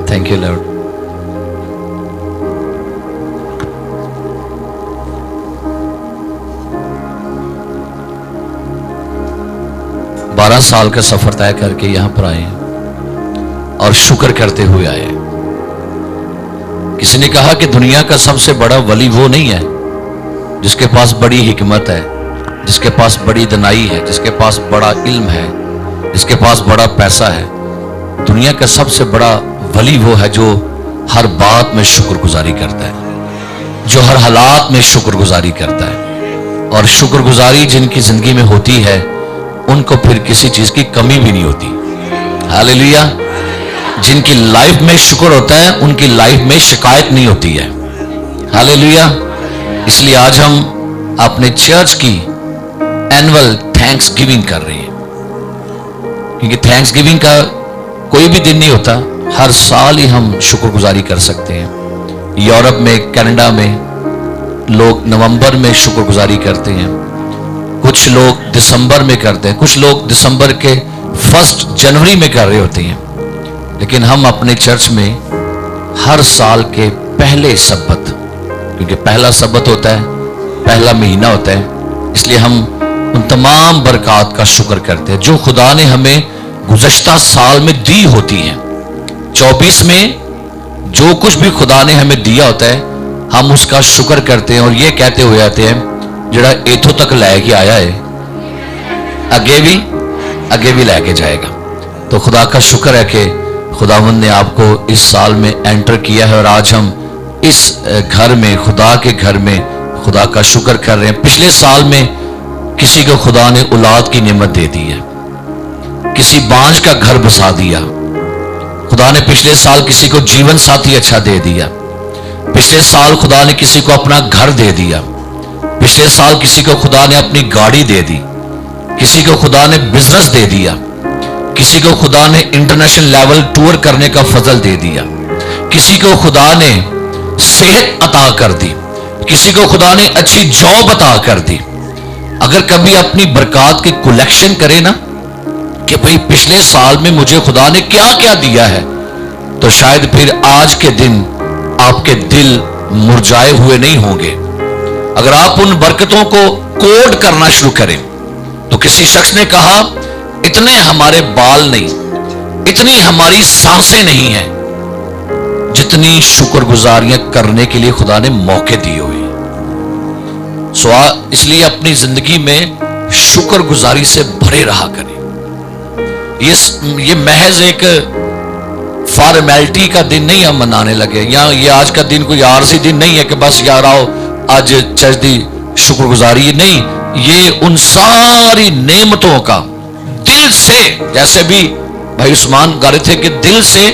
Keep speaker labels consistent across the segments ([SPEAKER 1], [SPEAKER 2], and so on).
[SPEAKER 1] Thank you, Lord. बारह साल का सफर तय करके यहां पर आए हैं और शुक्र करते हुए आए हैं। किसी ने कहा कि दुनिया का सबसे बड़ा वली वो नहीं है जिसके पास बड़ी हिकमत है, जिसके पास बड़ी दनाई है, जिसके पास बड़ा इल्म है, जिसके पास बड़ा पैसा है। दुनिया का सबसे बड़ा वली वो है जो हर बात में शुक्रगुजारी करता है, जो हर हालात में शुक्रगुजारी करता है। और शुक्रगुजारी जिनकी जिंदगी में होती है उनको फिर किसी चीज की कमी भी नहीं होती। हालेलुया। जिनकी लाइफ में शुक्र होता है उनकी लाइफ में शिकायत नहीं होती है। हालेलुया। इसलिए आज हम अपने चर्च की एनुअल थैंक्स गिविंग कर रहे हैं, क्योंकि थैंक्स गिविंग का कोई भी दिन नहीं होता, हर साल ही हम शुक्रगुजारी कर सकते हैं। यूरोप में, कनाडा में लोग नवंबर में शुक्रगुजारी करते हैं, कुछ लोग दिसंबर में करते हैं, कुछ लोग दिसंबर के 1 जनवरी में कर रहे होते हैं। लेकिन हम अपने चर्च में हर साल के पहले सब्बत, क्योंकि पहला सब्बत होता है, पहला महीना होता है, इसलिए हम उन तमाम बरकत का शुक्र करते हैं जो खुदा ने हमें गुज़श्ता साल में दी होती हैं। 24 में जो कुछ भी खुदा ने हमें दिया होता है हम उसका शुक्र करते हैं और ये कहते हुए आते हैं जड़ा इथों तक लैके आया है अगे भी लैके जाएगा। तो खुदा का शुक्र है कि खुदावंद ने आपको इस साल में एंटर किया है और आज हम इस घर में, खुदा के घर में खुदा का शुक्र कर रहे हैं। पिछले साल में किसी को खुदा ने औलाद की नेमत दे दी है, किसी बांझ का घर बसा दिया। खुदा ने पिछले साल किसी को जीवन साथी अच्छा दे दिया। पिछले साल खुदा ने किसी को अपना घर दे दिया। पिछले साल किसी को खुदा ने अपनी गाड़ी दे दी, किसी को खुदा ने बिजनेस दे दिया, किसी को खुदा ने इंटरनेशनल लेवल टूर करने का फजल दे दिया, किसी को खुदा ने सेहत अता कर दी, किसी को खुदा ने अच्छी जॉब अता कर दी। अगर कभी अपनी बरकत की कलेक्शन करे ना कि भाई पिछले साल में मुझे खुदा ने क्या क्या दिया है, तो शायद फिर आज के दिन आपके दिल मुरझाए हुए नहीं होंगे। अगर आप उन बरकतों को कोड करना शुरू करें, तो किसी शख्स ने कहा इतने हमारे बाल नहीं, इतनी हमारी सांसें नहीं हैं जितनी शुक्रगुजारियां करने के लिए खुदा ने मौके दिए हुए। इसलिए अपनी जिंदगी में शुक्रगुजारी से भरे रहा करें। ये महज एक फॉर्मेलिटी का दिन नहीं हम मनाने लगे, या ये आज का दिन कोई आरसी दिन नहीं है कि बस यार आओ आज चर्च दी शुक्रगुजारी नहीं। ये उन सारी नेमतों का दिल से, जैसे भी भाई उस्मान गा रहे थे कि दिल से,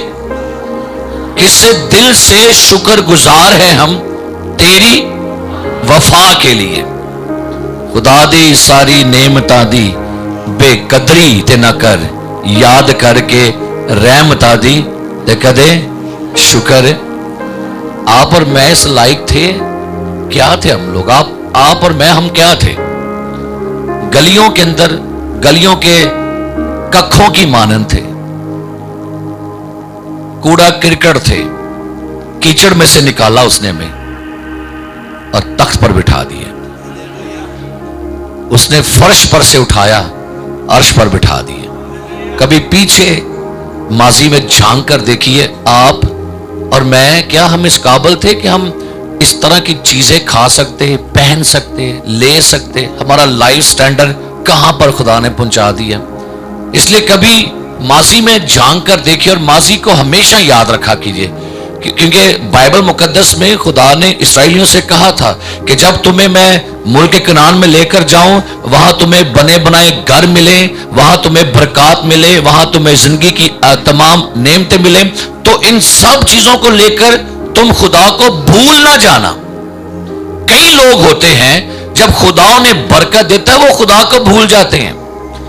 [SPEAKER 1] किससे? दिल से शुक्रगुजार हैं हम तेरी वफा के लिए। खुदा दी सारी नेमतां दी बेकदरी ते ना कर, याद करके रहमतां दी ते कदे शुक्र। आप और मैं इस लायक थे, क्या थे हम लोग? आप और मैं, हम क्या थे? गलियों के अंदर, गलियों के कखों की मानन थे, कूड़ा किरकट थे, कीचड़ में से निकाला उसने हमें और तख्त पर बिठा दिया। उसने फर्श पर से उठाया, अर्श पर बिठा दिया। कभी पीछे माजी में झांक कर देखिए, आप और मैं, क्या हम इस काबिल थे कि हम इस तरह की चीजें खा सकते, पहन सकते, ले सकते? हमारा लाइफ स्टैंडर्ड कहां पर खुदा ने पहुंचा दिया। इसलिए कभी माजी में झांक कर देखिए और माजी को हमेशा याद रखा कीजिए, क्योंकि बाइबल मुकद्दस में खुदा ने इस्राएलियों से कहा था कि जब तुम्हें मैं मुल्क कनान में लेकर जाऊं, वहां तुम्हें बने बनाए घर मिले, वहां तुम्हें बरकत मिले, वहां तुम्हें जिंदगी की तमाम नेमतें मिले, तो इन सब चीजों को लेकर तुम खुदा को भूल ना जाना। कई लोग होते हैं जब खुदा उन्हें बरकत देता है वो खुदा को भूल जाते हैं।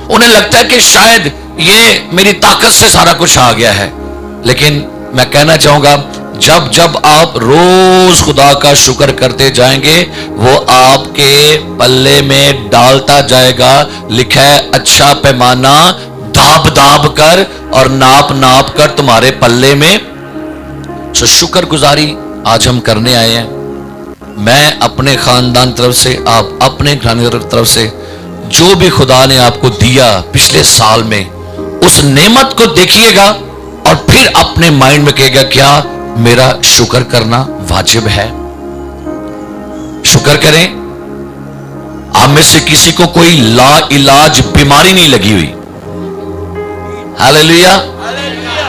[SPEAKER 1] उन्हें लगता है कि शायद ये मेरी ताकत से सारा कुछ आ गया है। लेकिन मैं कहना चाहूंगा, जब जब आप रोज खुदा का शुक्र करते जाएंगे, वो आपके पल्ले में डालता जाएगा। लिखा है, अच्छा पैमाना दाब दाब कर और नाप नाप कर तुम्हारे पल्ले में सो शुक्र गुजारी आज हम करने आए हैं। मैं अपने खानदान तरफ से, आप अपने खानदान तरफ से, जो भी खुदा ने आपको दिया पिछले साल में, उस नेमत को देखिएगा और फिर अपने माइंड में कहेगा क्या मेरा शुक्र करना वाजिब है। शुक्र करें। आप में से किसी को कोई ला इलाज बीमारी नहीं लगी हुई। हालेलुया।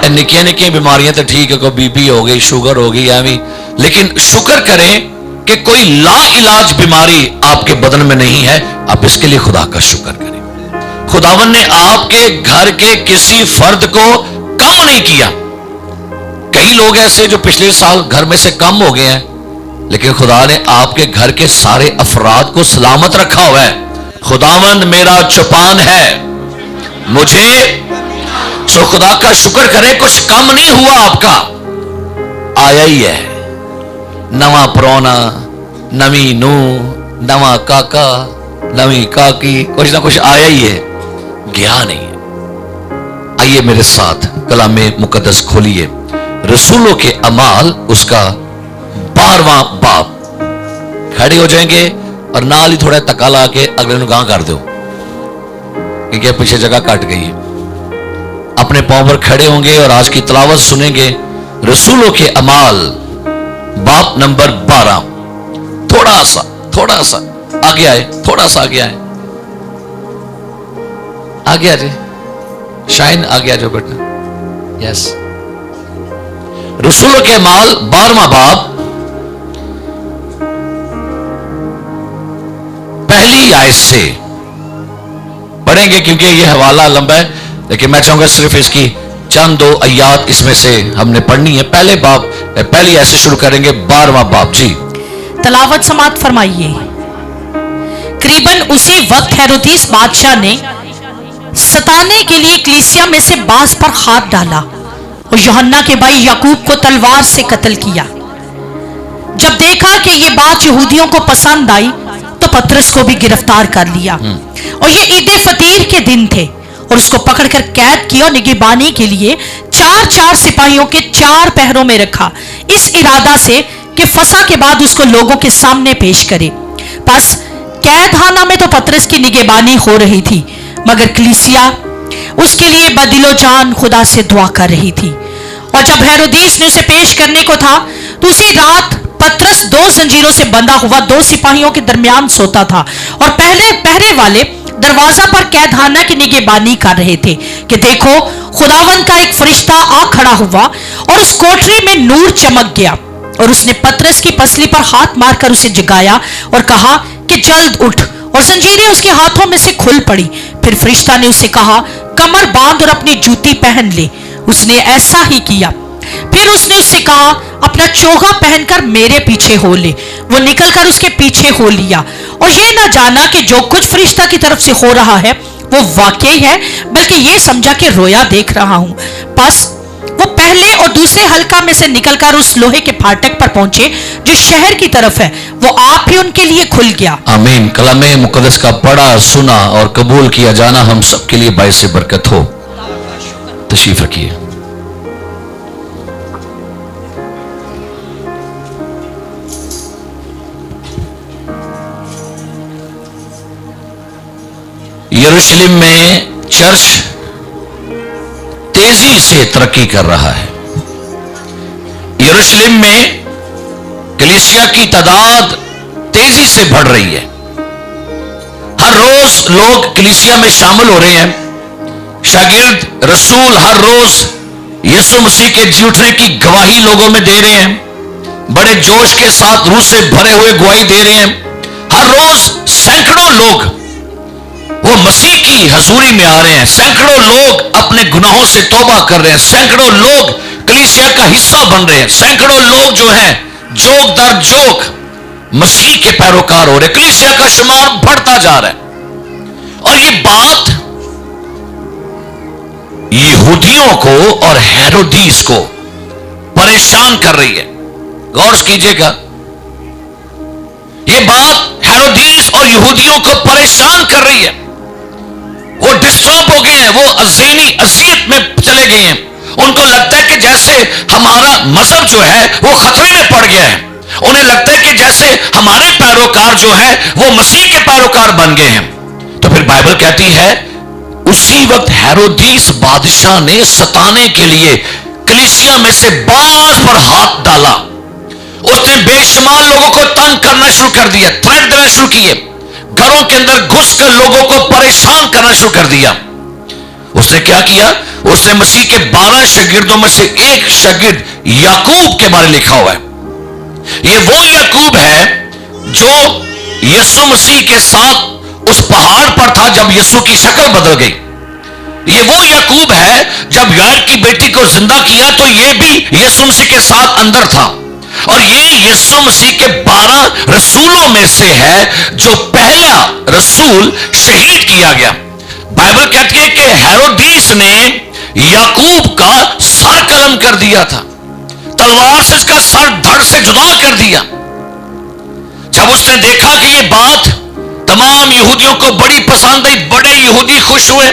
[SPEAKER 1] निक्की निक्की बीमारियां तो ठीक है, कोई बीपी हो गई, शुगर हो गई, एवं, लेकिन शुक्र करें कि कोई ला इलाज बीमारी आपके बदन में नहीं है। आप इसके लिए खुदा का शुक्र करें। खुदावन ने आपके घर के किसी फर्द को कम नहीं किया। कई लोग ऐसे जो पिछले साल घर में से कम हो गए हैं, लेकिन खुदा ने आपके घर के सारे अफराद को सलामत रखा हुआ है। खुदावंद मेरा चौपान है मुझे, सो खुदा का शुक्र करें। कुछ कम नहीं हुआ, आपका आया ही है। नवा परौना, नवी नू, नवा काका, नवी काकी, कुछ ना कुछ आया ही है, गया नहीं है। आइए मेरे साथ कलामे मुकद्दस खोलिए, रसूलों के अमाल उसका 12वां बाब। खड़े हो जाएंगे और नाल ही थोड़ा तका ला के अगले ਨੂੰ गां कर दो, क्योंकि पीछे जगह कट गई है। अपने पांव पर खड़े होंगे और आज की तिलावत सुनेंगे। रसूलों के अमाल बाब नंबर 12। थोड़ा सा आगे आए, थोड़ा सा आगे आए, आगे आ जाए, शाइन आगे आ जाओ बेटा। यस, रसूलों के अमाल 12वां बाब पहली आयत से पढ़ेंगे, क्योंकि यह हवाला लंबा है, लेकिन मैं चाहूंगा सिर्फ इसकी चंद 2 आयत इसमें से हमने पढ़नी है। पहले बाब, पहली आयत से शुरू करेंगे, 12वां बाब। जी
[SPEAKER 2] तलावत समाप्त फरमाइए। करीबन उसी वक्त हेरोदेस बादशाह ने सताने के लिए कलीसिया में से बास पर हाथ डाला और यूहन्ना के भाई याकूब को तलवार से कत्ल किया। जब देखा कि ये बात यहूदियों को पसंद आई तो पतरस को भी गिरफ्तार कर लिया। और ये ईद फतीर के दिन थे और उसको पकड़कर कैद किया और निगहबानी के लिए 4 सिपाहियों के 4 पहरों में रखा, इस इरादा से कि फसा के बाद उसको लोगों के सामने पेश करे। बस कैदखाना में तो पतरस की निगहबानी हो रही थी, मगर कलीसिया उसके लिए बदिलो जान खुदा से दुआ कर रही थी। और जब हेरोदेस ने उसे पेश करने को था तो उसी रात पतरस 2 जंजीरों से बंधा हुआ 2 सिपाहियों के दरमियान सोता था और पहरे वाले दरवाजा पर कैदखाना की निगहबानी कर रहे थे कि देखो खुदावन का एक फरिश्ता आ खड़ा हुआ और उस कोठरी में नूर चमक गया और उसने पतरस की पसली पर हाथ मारकर उसे जगाया और कहा कि जल्द उठ, और जंजीरें उसके हाथों में से खुल पड़ी। फिर फरिश्ता ने उसे कहा कमर बांध और अपनी जूती पहन ले। उसने ऐसा ही किया। फिर उसने उससे कहा अपना चोगा पहनकर मेरे पीछे हो ले। वो निकलकर उसके पीछे हो लिया और ये ना जाना कि जो कुछ फरिश्ता की तरफ से हो रहा है वो वाकई है, बल्कि ये समझा कि रोया देख रहा हूं। बस वो पहले और दूसरे हल्का में से निकलकर उस लोहे के फाटक पर पहुंचे जो शहर की तरफ है, वो आप ही उनके लिए खुल गया।
[SPEAKER 1] आमीन। कलामे मुकद्दस का पढ़ा, सुना और कबूल किया जाना हम सबके लिए बाइस बरकत हो। तशरीफ रखिए। यरूशलेम में चर्च तेजी से तरक्की कर रहा है। यरूशलेम में कलीसिया की तादाद तेजी से बढ़ रही है। हर रोज लोग कलीसिया में शामिल हो रहे हैं। शागिर्द रसूल हर रोज यीशु मसीह के जी उठने की गवाही लोगों में दे रहे हैं। बड़े जोश के साथ रूह से भरे हुए गवाही दे रहे हैं। हर रोज सैकड़ों लोग वो मसीह की हजूरी में आ रहे हैं। सैकड़ों लोग अपने गुनाहों से तौबा कर रहे हैं। सैकड़ों लोग कलीसिया का हिस्सा बन रहे हैं। सैकड़ों लोग जो हैं जोक दर जोक मसीह के पैरोकार हो रहे। कलीसिया का शुमार बढ़ता जा रहा है। और ये बात यहूदियों को और हेरोदीस को परेशान कर रही है। गौर कीजिएगा, ये बात हेरोदीस और यहूदियों को परेशान कर रही है। वो डिस्टर्ब हो गए हैं, वो ज़हनी अज़ियत में चले गए हैं। ان کو لگتا ہے کہ جیسے ہمارا مذہب جو ہے وہ خطرے میں پڑ گیا ہے. انہیں لگتا ہے کہ جیسے ہمارے پیروکار جو ہیں وہ مسیح کے پیروکار بن گئے ہیں. تو پھر بائبل کہتی ہے اسی وقت ہیرودیس بادشاہ نے ستانے کے لیے کلیسیا میں سے بعض پر ہاتھ ڈالا. اس نے بے شمار لوگوں کو تنگ کرنا شروع کر دیا, تھریٹ دینا شروع کیے, گھروں کے اندر گھس کر لوگوں کو پریشان کرنا شروع کر دیا. اس نے کیا کیا؟ اس نے مسیح کے 12 شاگردوں میں سے ایک شاگرد یعقوب کے بارے لکھا ہوا ہے. یہ وہ یعقوب ہے جو یسوع مسیح کے ساتھ اس پہاڑ پر تھا جب یسوع کی شکل بدل گئی. یہ وہ یعقوب ہے جب یائر کی بیٹی کو زندہ کیا تو یہ بھی یسوع مسیح کے ساتھ اندر تھا. اور یہ یسوع مسیح کے 12 رسولوں میں سے ہے جو پہلا رسول شہید کیا گیا. بائبل کہتی ہے کہ ہیرودیس نے یعقوب کا سر قلم کر دیا تھا, تلوار سے اس کا سر دھڑ سے جدا کر دیا. جب اس نے دیکھا کہ یہ بات تمام یہودیوں کو بڑی پسند آئی, بڑے یہودی خوش ہوئے.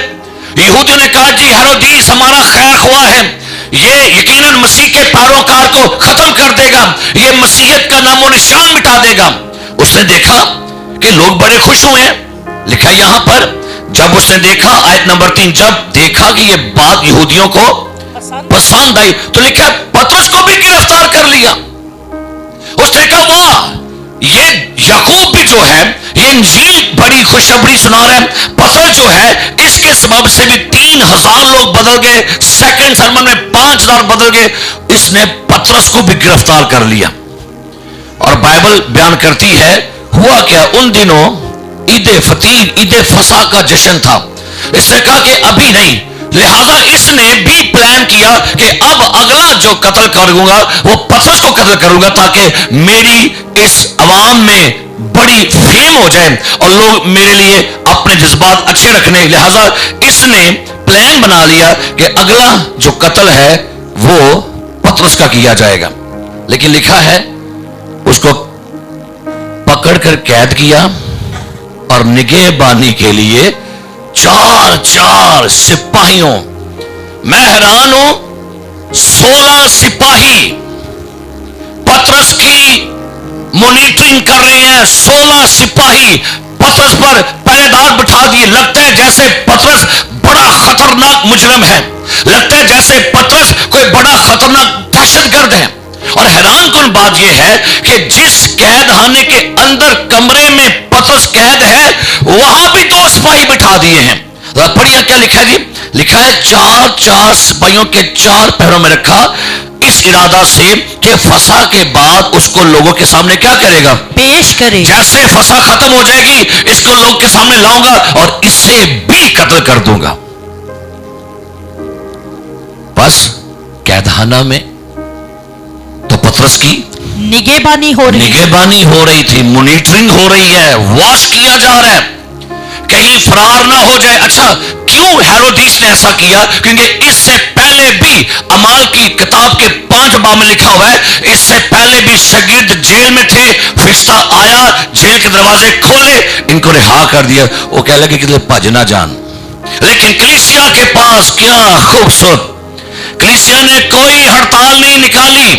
[SPEAKER 1] یہودیوں نے کہا جی ہیرودیس ہمارا خیر خواہ ہے, یہ یقیناً مسیح کے پیروکار کو ختم کر دے گا, یہ مسیحیت کا نام و نشان مٹا دے گا. اس نے دیکھا کہ لوگ بڑے خوش ہوئے ہیں. لکھا یہاں پر جب اس نے دیکھا, آیت نمبر 3, جب دیکھا کہ یہ بات یہودیوں کو پسند آئی تو لکھا پطرس کو بھی گرفتار کر لیا. اس نے کہا واہ, یہ یعقوب بھی جو ہے یہ انجیل بڑی خوشخبری سنا رہا ہے. پطرس جو ہے اس کے سبب سے بھی 3000 لوگ بدل گئے, سیکنڈ سرمن میں 5000 بدل گئے. اس نے پطرس کو بھی گرفتار کر لیا. اور بائبل بیان کرتی ہے ہوا کیا, ان دنوں عید فطیر, عید فصح کا جشن تھا. اس نے کہا کہ ابھی نہیں, لہذا اس نے بھی پلان کیا کہ اب اگلا جو قتل کروں گا وہ پطرس کو قتل کروں گا تاکہ میری اس عوام میں بڑی فیم ہو جائے اور لوگ میرے لیے اپنے جذبات اچھے رکھنے. لہذا اس نے پلان بنا لیا کہ اگلا جو قتل ہے وہ پطرس کا کیا جائے گا. لیکن لکھا ہے اس کو پکڑ کر قید کیا اور نگہبانی کے لیے 4 سپاہیوں, میں حیران ہوں, 16 سپاہی پطرس کی مانیٹرنگ کر رہے ہیں. 16 سپاہی پطرس پر پہرے دار بٹھا دیے. لگتا ہے جیسے پطرس بڑا خطرناک مجرم ہے, لگتا ہے جیسے پطرس کوئی بڑا خطرناک دہشت گرد ہے. اور حیران کن بات یہ ہے کہ جس قید خانے کے اندر کمرے میں پطرس قید ہے وہاں بھی 2 سپاہی بٹھا دیے ہیں. پڑھیے کیا لکھا ہے جی, لکھا ہے 4 سپاہیوں کے 4 پیروں میں رکھا, اس ارادہ سے کہ فصح کے بعد اس کو لوگوں کے سامنے کیا کرے گا,
[SPEAKER 2] پیش کرے.
[SPEAKER 1] جیسے فصح ختم ہو جائے گی اس کو لوگ کے سامنے لاؤں گا اور اسے بھی قتل کر دوں گا. بس قید خانہ میں تو پطرس کی
[SPEAKER 2] نگہبانی ہو
[SPEAKER 1] رہی تھی, مانیٹرنگ ہو رہی ہے, واچ کیا جا رہا ہے کہیں فرار نہ ہو جائے. اچھا کیوں ہیرودیس نے ایسا کیا؟ کیونکہ اس سے پہلے بھی اعمال کی کتاب کے 5 باب میں لکھا ہوا ہے, اس سے پہلے بھی شاگرد جیل میں تھے, فرشتہ آیا, جیل کے دروازے کھولے, ان کو رہا کر دیا. وہ کہہ لگے کہ بھج نہ جان. لیکن کلیسیا کے پاس کیا خوبصورت, کلیسیا نے کوئی ہڑتال نہیں نکالی.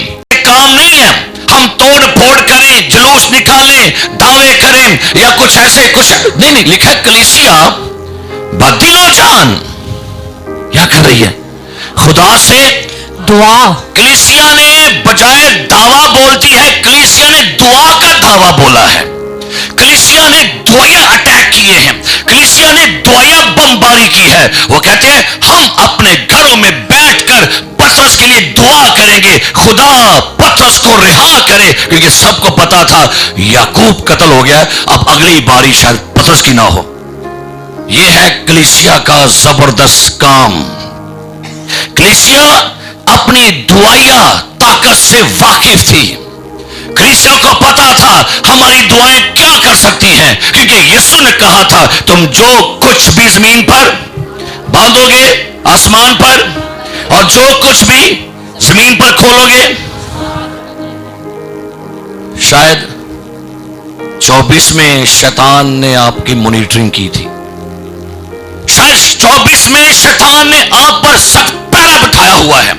[SPEAKER 1] کام نہیں ہے ہم توڑ پھوڑ کریں, جلوس نکالیں, دعوے کریں یا کچھ ایسے کچھ نہیں. لکھا ہے کلیسیا بدل و جان کیا کر رہی ہے, خدا سے
[SPEAKER 2] دعا.
[SPEAKER 1] کلیسیا نے بجائے دعویٰ بولتی ہے, کلیسیا نے دعا کا دعویٰ بولا ہے. کلیسیا نے دعائیں اٹیک کیے ہیں, کلیسیا نے دعائیں بمباری کی ہے. وہ کہتے ہیں ہم اپنے گھروں میں بیٹھ کر پطرس کے لیے دعا کریں گے, خدا پطرس کو رہا کرے, کیونکہ سب کو پتا تھا یعقوب قتل ہو گیا, اب اگلی باری شاید پطرس کی نہ ہو. یہ ہے کلیسیا کا زبردست کام. کلیسیا اپنی دعائیا طاقت سے واقف تھی. کلیسیا کو پتا تھا ہماری دعائیں کیا کر سکتی ہیں, کیونکہ یسوع نے کہا تھا تم جو کچھ بھی زمین پر باندھو گے آسمان پر, اور جو کچھ بھی زمین پر کھولو گے. شاید 24 میں شیطان نے آپ کی مانیٹرنگ کی تھی, شاید 24 میں شیطان نے آپ پر سخت پہرا بٹھایا چھایا ہوا ہے,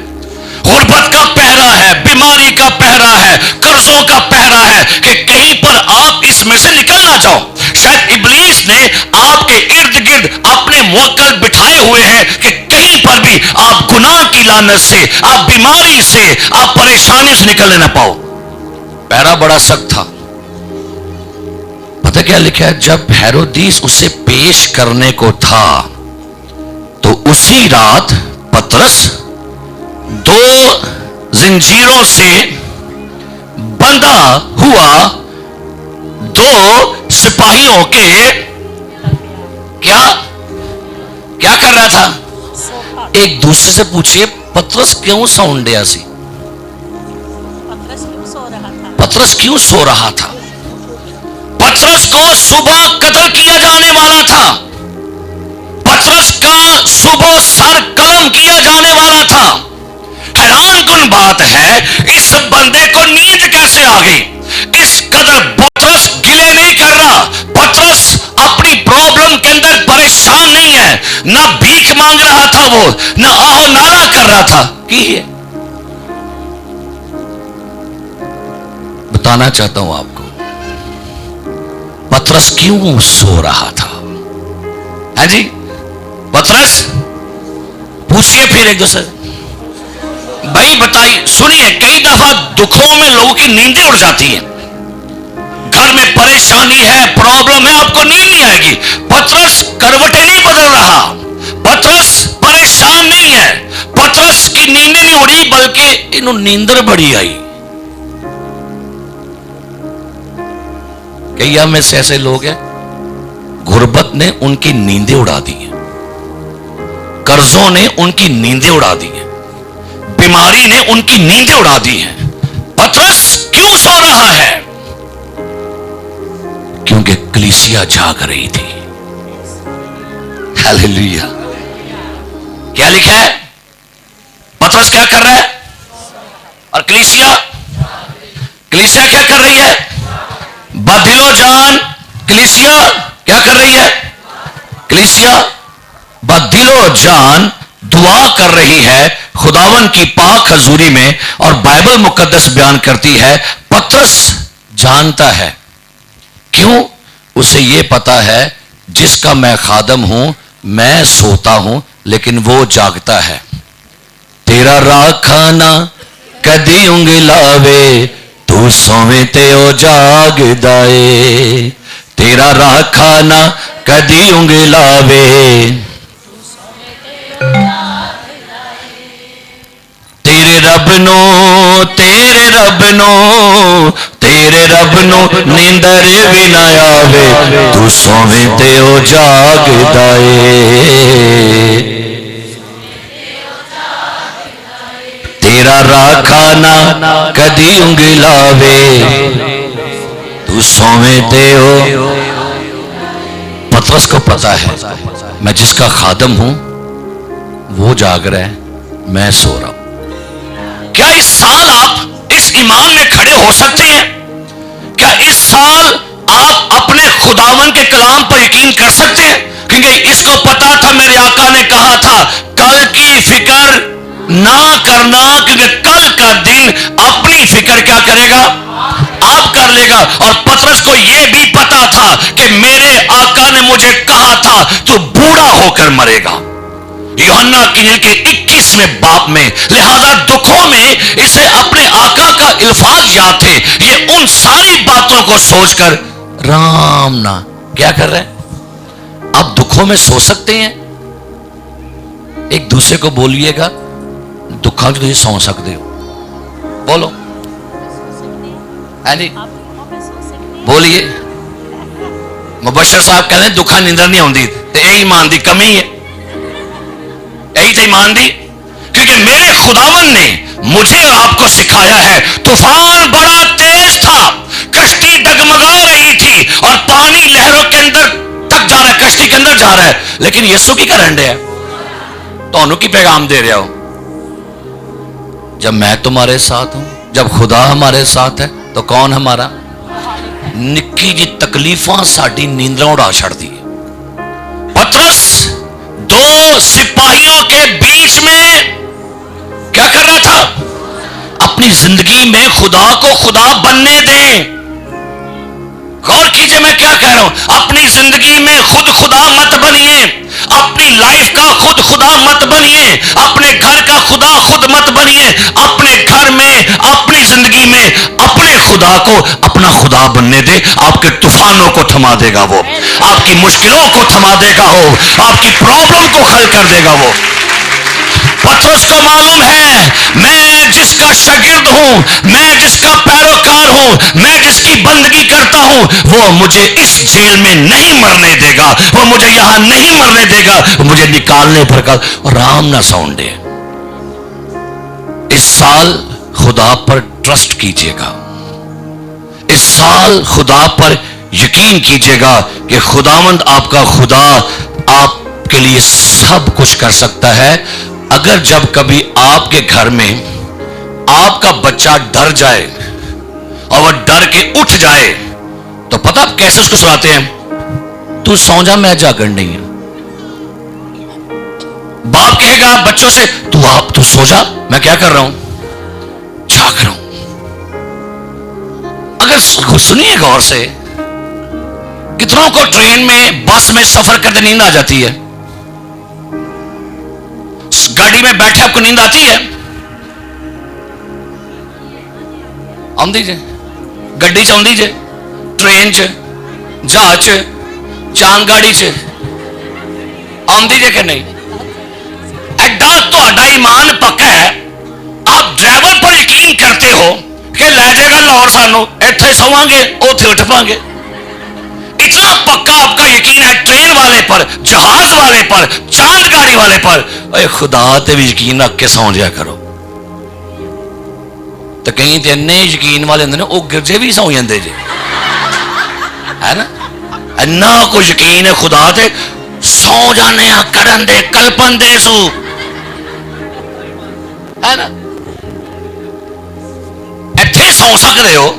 [SPEAKER 1] غربت کا پہرا ہے, بیماری کا پہرا ہے, قرضوں کا پہرا ہے کہ کہیں پر آپ اس میں سے نکل نہ جاؤ. شاید ابلیس نے آپ کے ارد گرد اپنے موکل بٹھائے ہوئے ہیں کہ کہیں پر بھی آپ گناہ کی لعنت سے, آپ بیماری سے, آپ پریشانی سے نکلنے نہ پاؤ. پہرا بڑا سخت تھا. پتہ کیا لکھا ہے؟ جب ہیرودیس اسے پیش کرنے کو تھا تو اسی رات پطرس 2 زنجیروں سے بندھا ہوا 2 سپاہیوں کے کیا کر رہا تھا؟ ایک دوسرے سے پوچھئے پطرس کیوں سونڈیا سی؟ پطرس کیوں سو رہا تھا؟ پطرس کو صبح قتل کیا جانے والا تھا. پطرس کا صبح سر قلم کیا جانے والا تھا. حیران کن بات ہے اس بندے کو نیند کیسے آ گئی؟ اس قدر پطرس گلے نہیں کر رہا. پطرس اپنی پرابلم کے اندر پریشان نہیں ہے, نہ بھیک مانگ رہا تھا, وہ نہ آہو نالا کر رہا تھا. کی ہے بتانا چاہتا ہوں آپ کو, پطرس کیوں سو رہا تھا؟ ہے جی پطرس پوچھئے پھر ایک دوسرے بھائی بتائیے. سنیے, کئی دفعہ دکھوں میں لوگوں کی نیندیں اڑ جاتی ہیں. گھر میں پریشانی ہے, پرابلم ہے, آپ کو نیند نہیں آئے گی. پطرس کروٹیں نہیں بدل رہا, پطرس پریشان نہیں ہے, پطرس کی نیندیں نہیں اڑی بلکہ انہوں نیندر بڑی آئی. کئی ہم میں سے ایسے لوگ ہیں غربت نے ان کی نیندیں اڑا دی ہیں, قرضوں نے ان کی نیندیں اڑا دی ہیں, بیماری نے ان کی نیندیں اڑا دی ہیں. پطرس کیوں سو رہا ہے؟ کیونکہ کلیسیا جاگ رہی تھی. ہیلیلویا. کیا لکھا ہے؟ پطرس کیا کر رہا ہے اور کلیسیا کیا کر رہی ہے؟ بدل و جان. کلیسیا کیا کر رہی ہے؟ کلیسیا بدل و جان دعا کر رہی ہے خداون کی پاک حضوری میں. اور بائبل مقدس بیان کرتی ہے پطرس جانتا ہے. کیوں؟ اسے یہ پتا ہے جس کا میں خادم ہوں میں سوتا ہوں لیکن وہ جاگتا ہے. تیرا راکھانا کدی انگلاوے تو سویں تے او جاگ دائے. تیرا راکھانا کدی انگلاوے تیرے رب نو نیندر بھی نہ آوے تو سویں تے او جاگ دائے. تیرا راکھانا کدی انگلاوے تو سویں تے او. پطرس کو پتا ہے میں جس کا خادم ہوں وہ جاگ رہا ہے, میں سو رہا ہوں. کیا اس سال آپ اس ایمان میں کھڑے ہو سکتے ہیں؟ کیا اس سال آپ اپنے خداون کے کلام پر یقین کر سکتے ہیں؟ کیونکہ اس کو پتا تھا, میرے آقا نے کہا تھا کل کی فکر نہ کرنا, کیونکہ کل کا دن اپنی فکر کیا کرے گا؟ آپ کر لے گا. اور پطرس کو یہ بھی پتا تھا کہ میرے آقا نے مجھے کہا تھا تو بوڑھا ہو کر مرے گا. یوحنا کی انجیل کے 21ویں باب میں. لہذا دکھوں میں اسے اپنے آقا کا الفاظ یاد تھے. یہ ان ساری باتوں کو سوچ کر رام نہ کیا کر رہے ہیں؟ آپ دکھوں میں سو سکتے ہیں. ایک دوسرے کو بولیے گا دکھاں جو تجھے سو سکتے ہو. بولو جی بولیے. مبشر صاحب کہتے ہیں دکھاں نیندر نہیں آتی. یہی ایمان دی کمی ہے, یہی تو ایمان دی. کیونکہ میرے خداون نے مجھے اور آپ کو سکھایا ہے. طوفان بڑا تیز تھا, کشتی ڈگمگا رہی تھی اور پانی لہروں کے اندر تک جا رہا ہے, کشتی کے اندر جا رہا ہے, لیکن یسوع کی کرنڈے ہے تو کی پیغام دے رہا ہو. جب میں تمہارے ساتھ ہوں, جب خدا ہمارے ساتھ ہے تو کون ہمارا؟ نکی جی تکلیفاں ساڈی نیندراں اڑا چھڑ دی. پطرس 2 سپاہیوں کے بیچ میں کیا کر رہا تھا؟ اپنی زندگی میں خدا کو خدا بننے دیں. غور کیجئے میں کیا کہہ رہا ہوں. اپنی زندگی میں خود خدا مت بنیے, اپنی لائف کا خود خدا مت بنیے, اپنے گھر کا خدا خود مت بنیے. اپنے گھر میں, اپنی زندگی میں اپنے خدا کو اپنا خدا بننے دے. آپ کے طوفانوں کو تھما دے گا وہ, آپ کی مشکلوں کو تھما دے گا وہ, آپ کی پرابلم کو حل کر دے گا وہ. پترس کو معلوم ہے میں جس کا شاگرد ہوں, میں جس کا پیروکار ہوں, میں جس کی بندگی کرتا ہوں, وہ مجھے اس جیل میں نہیں مرنے دے گا, وہ مجھے یہاں نہیں مرنے دے گا, وہ مجھے نکالنے پر کا آرام نہ سونڈے. اس سال خدا پر ٹرسٹ کیجیے گا, اس سال خدا پر یقین کیجیے گا کہ خداوند آپ کا خدا آپ کے لیے سب کچھ کر سکتا ہے. اگر جب کبھی آپ کے گھر میں آپ کا بچہ ڈر جائے اور وہ ڈر کے اٹھ جائے تو پتہ آپ کیسے اس کو سلاتے ہیں؟ تو سو جا, میں جاگن نہیں ہوں. باپ کہے گا بچوں سے تو سو جا, میں کیا کر رہا ہوں؟ جاگ رہا ہوں. اگر سنیے غور سے, کتنوں کو ٹرین میں بس میں سفر کرتے نیند آ جاتی ہے؟ گاڑی میں بیٹھے آپ کو نیند آتی ہے؟ آمدی جے گڈی چ آمدی جے, ٹرین چ, جہاز چ, چاند گاڑی چ آمدی جے کہ نہیں؟ ایڈا تہاڈا ایمان پکا ہے, آپ ڈرائیور پر یقین کرتے ہو کہ لے جائے گا لاہور سانو, ایتھے سواں گے اوتھے اٹھ پاں گے. اتنا پکا آپ کا یقین ہے ٹرین والے پر, جہاز والے پر, چاند گاڑی والے پر. اے خدا تے بھی یقین رکھ کے سو جایا کرو. تو کہیں تے انے یقین والے ہوندے نے او گرجے بھی سو جاندے جے, ہے نا؟ اینا کو یقین ہے خدا تے, سو جانے آ کرن دے کلپن دے سو, ہے نا؟ ایتھے سو سکتے ہو,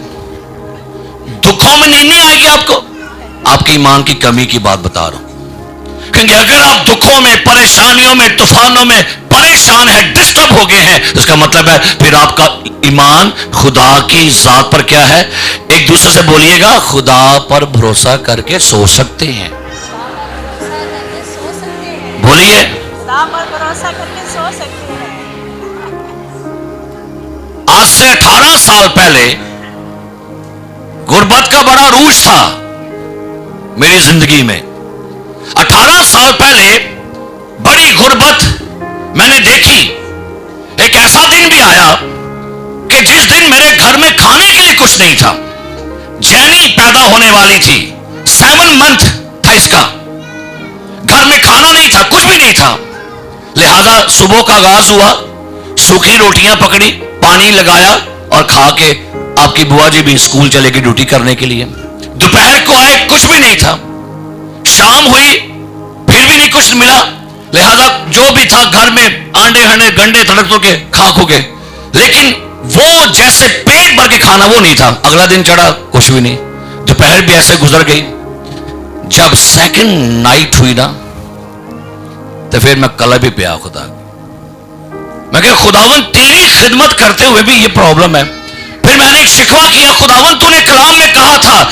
[SPEAKER 1] دکھوں میں نیند نہیں آئے گی آپ کو. آپ کے ایمان کی کمی کی بات بتا رہا ہوں, کیونکہ اگر آپ دکھوں میں, پریشانیوں میں, طوفانوں میں پریشان ہیں, ڈسٹرب ہو گئے ہیں, اس کا مطلب ہے پھر آپ کا ایمان خدا کی ذات پر کیا ہے؟ ایک دوسرے سے بولیے گا, خدا پر بھروسہ کر کے سو سکتے ہیں. بولیے,
[SPEAKER 3] خدا پر بھروسہ کر کے سو سکتے ہیں.
[SPEAKER 1] آج سے 18 سال پہلے غربت کا بڑا عروج تھا میری زندگی میں. 18 سال پہلے بڑی غربت میں نے دیکھی. ایک ایسا دن بھی آیا کہ جس دن میرے گھر میں کھانے کے لیے کچھ نہیں تھا. جینی پیدا ہونے والی تھی, 7 منتھ تھا اس کا, گھر میں کھانا نہیں تھا, کچھ بھی نہیں تھا. لہذا صبح کا آغاز ہوا, سوکھی روٹیاں پکڑی, پانی لگایا اور کھا کے آپ کی بوا جی بھی اسکول چلے گی ڈیوٹی کرنے کے لیے. دوپہر کو آئے, کچھ بھی نہیں تھا. شام ہوئی, پھر بھی نہیں کچھ ملا. لہذا جو بھی تھا گھر میں آنڈے ہنڈے گنڈے تڑک کے کھا کھو کے, لیکن وہ جیسے پیٹ بھر کے کھانا وہ نہیں تھا. اگلا دن چڑھا, کچھ بھی نہیں. دوپہر بھی ایسے گزر گئی. جب سیکنڈ نائٹ ہوئی نا تو پھر میں کلب بھی پیا خدا. میں کہ خداون تیری خدمت کرتے ہوئے بھی یہ پرابلم ہے. پھر میں نے ایک شکوہ کیا, خداون تو نے کلام میں کہا تھا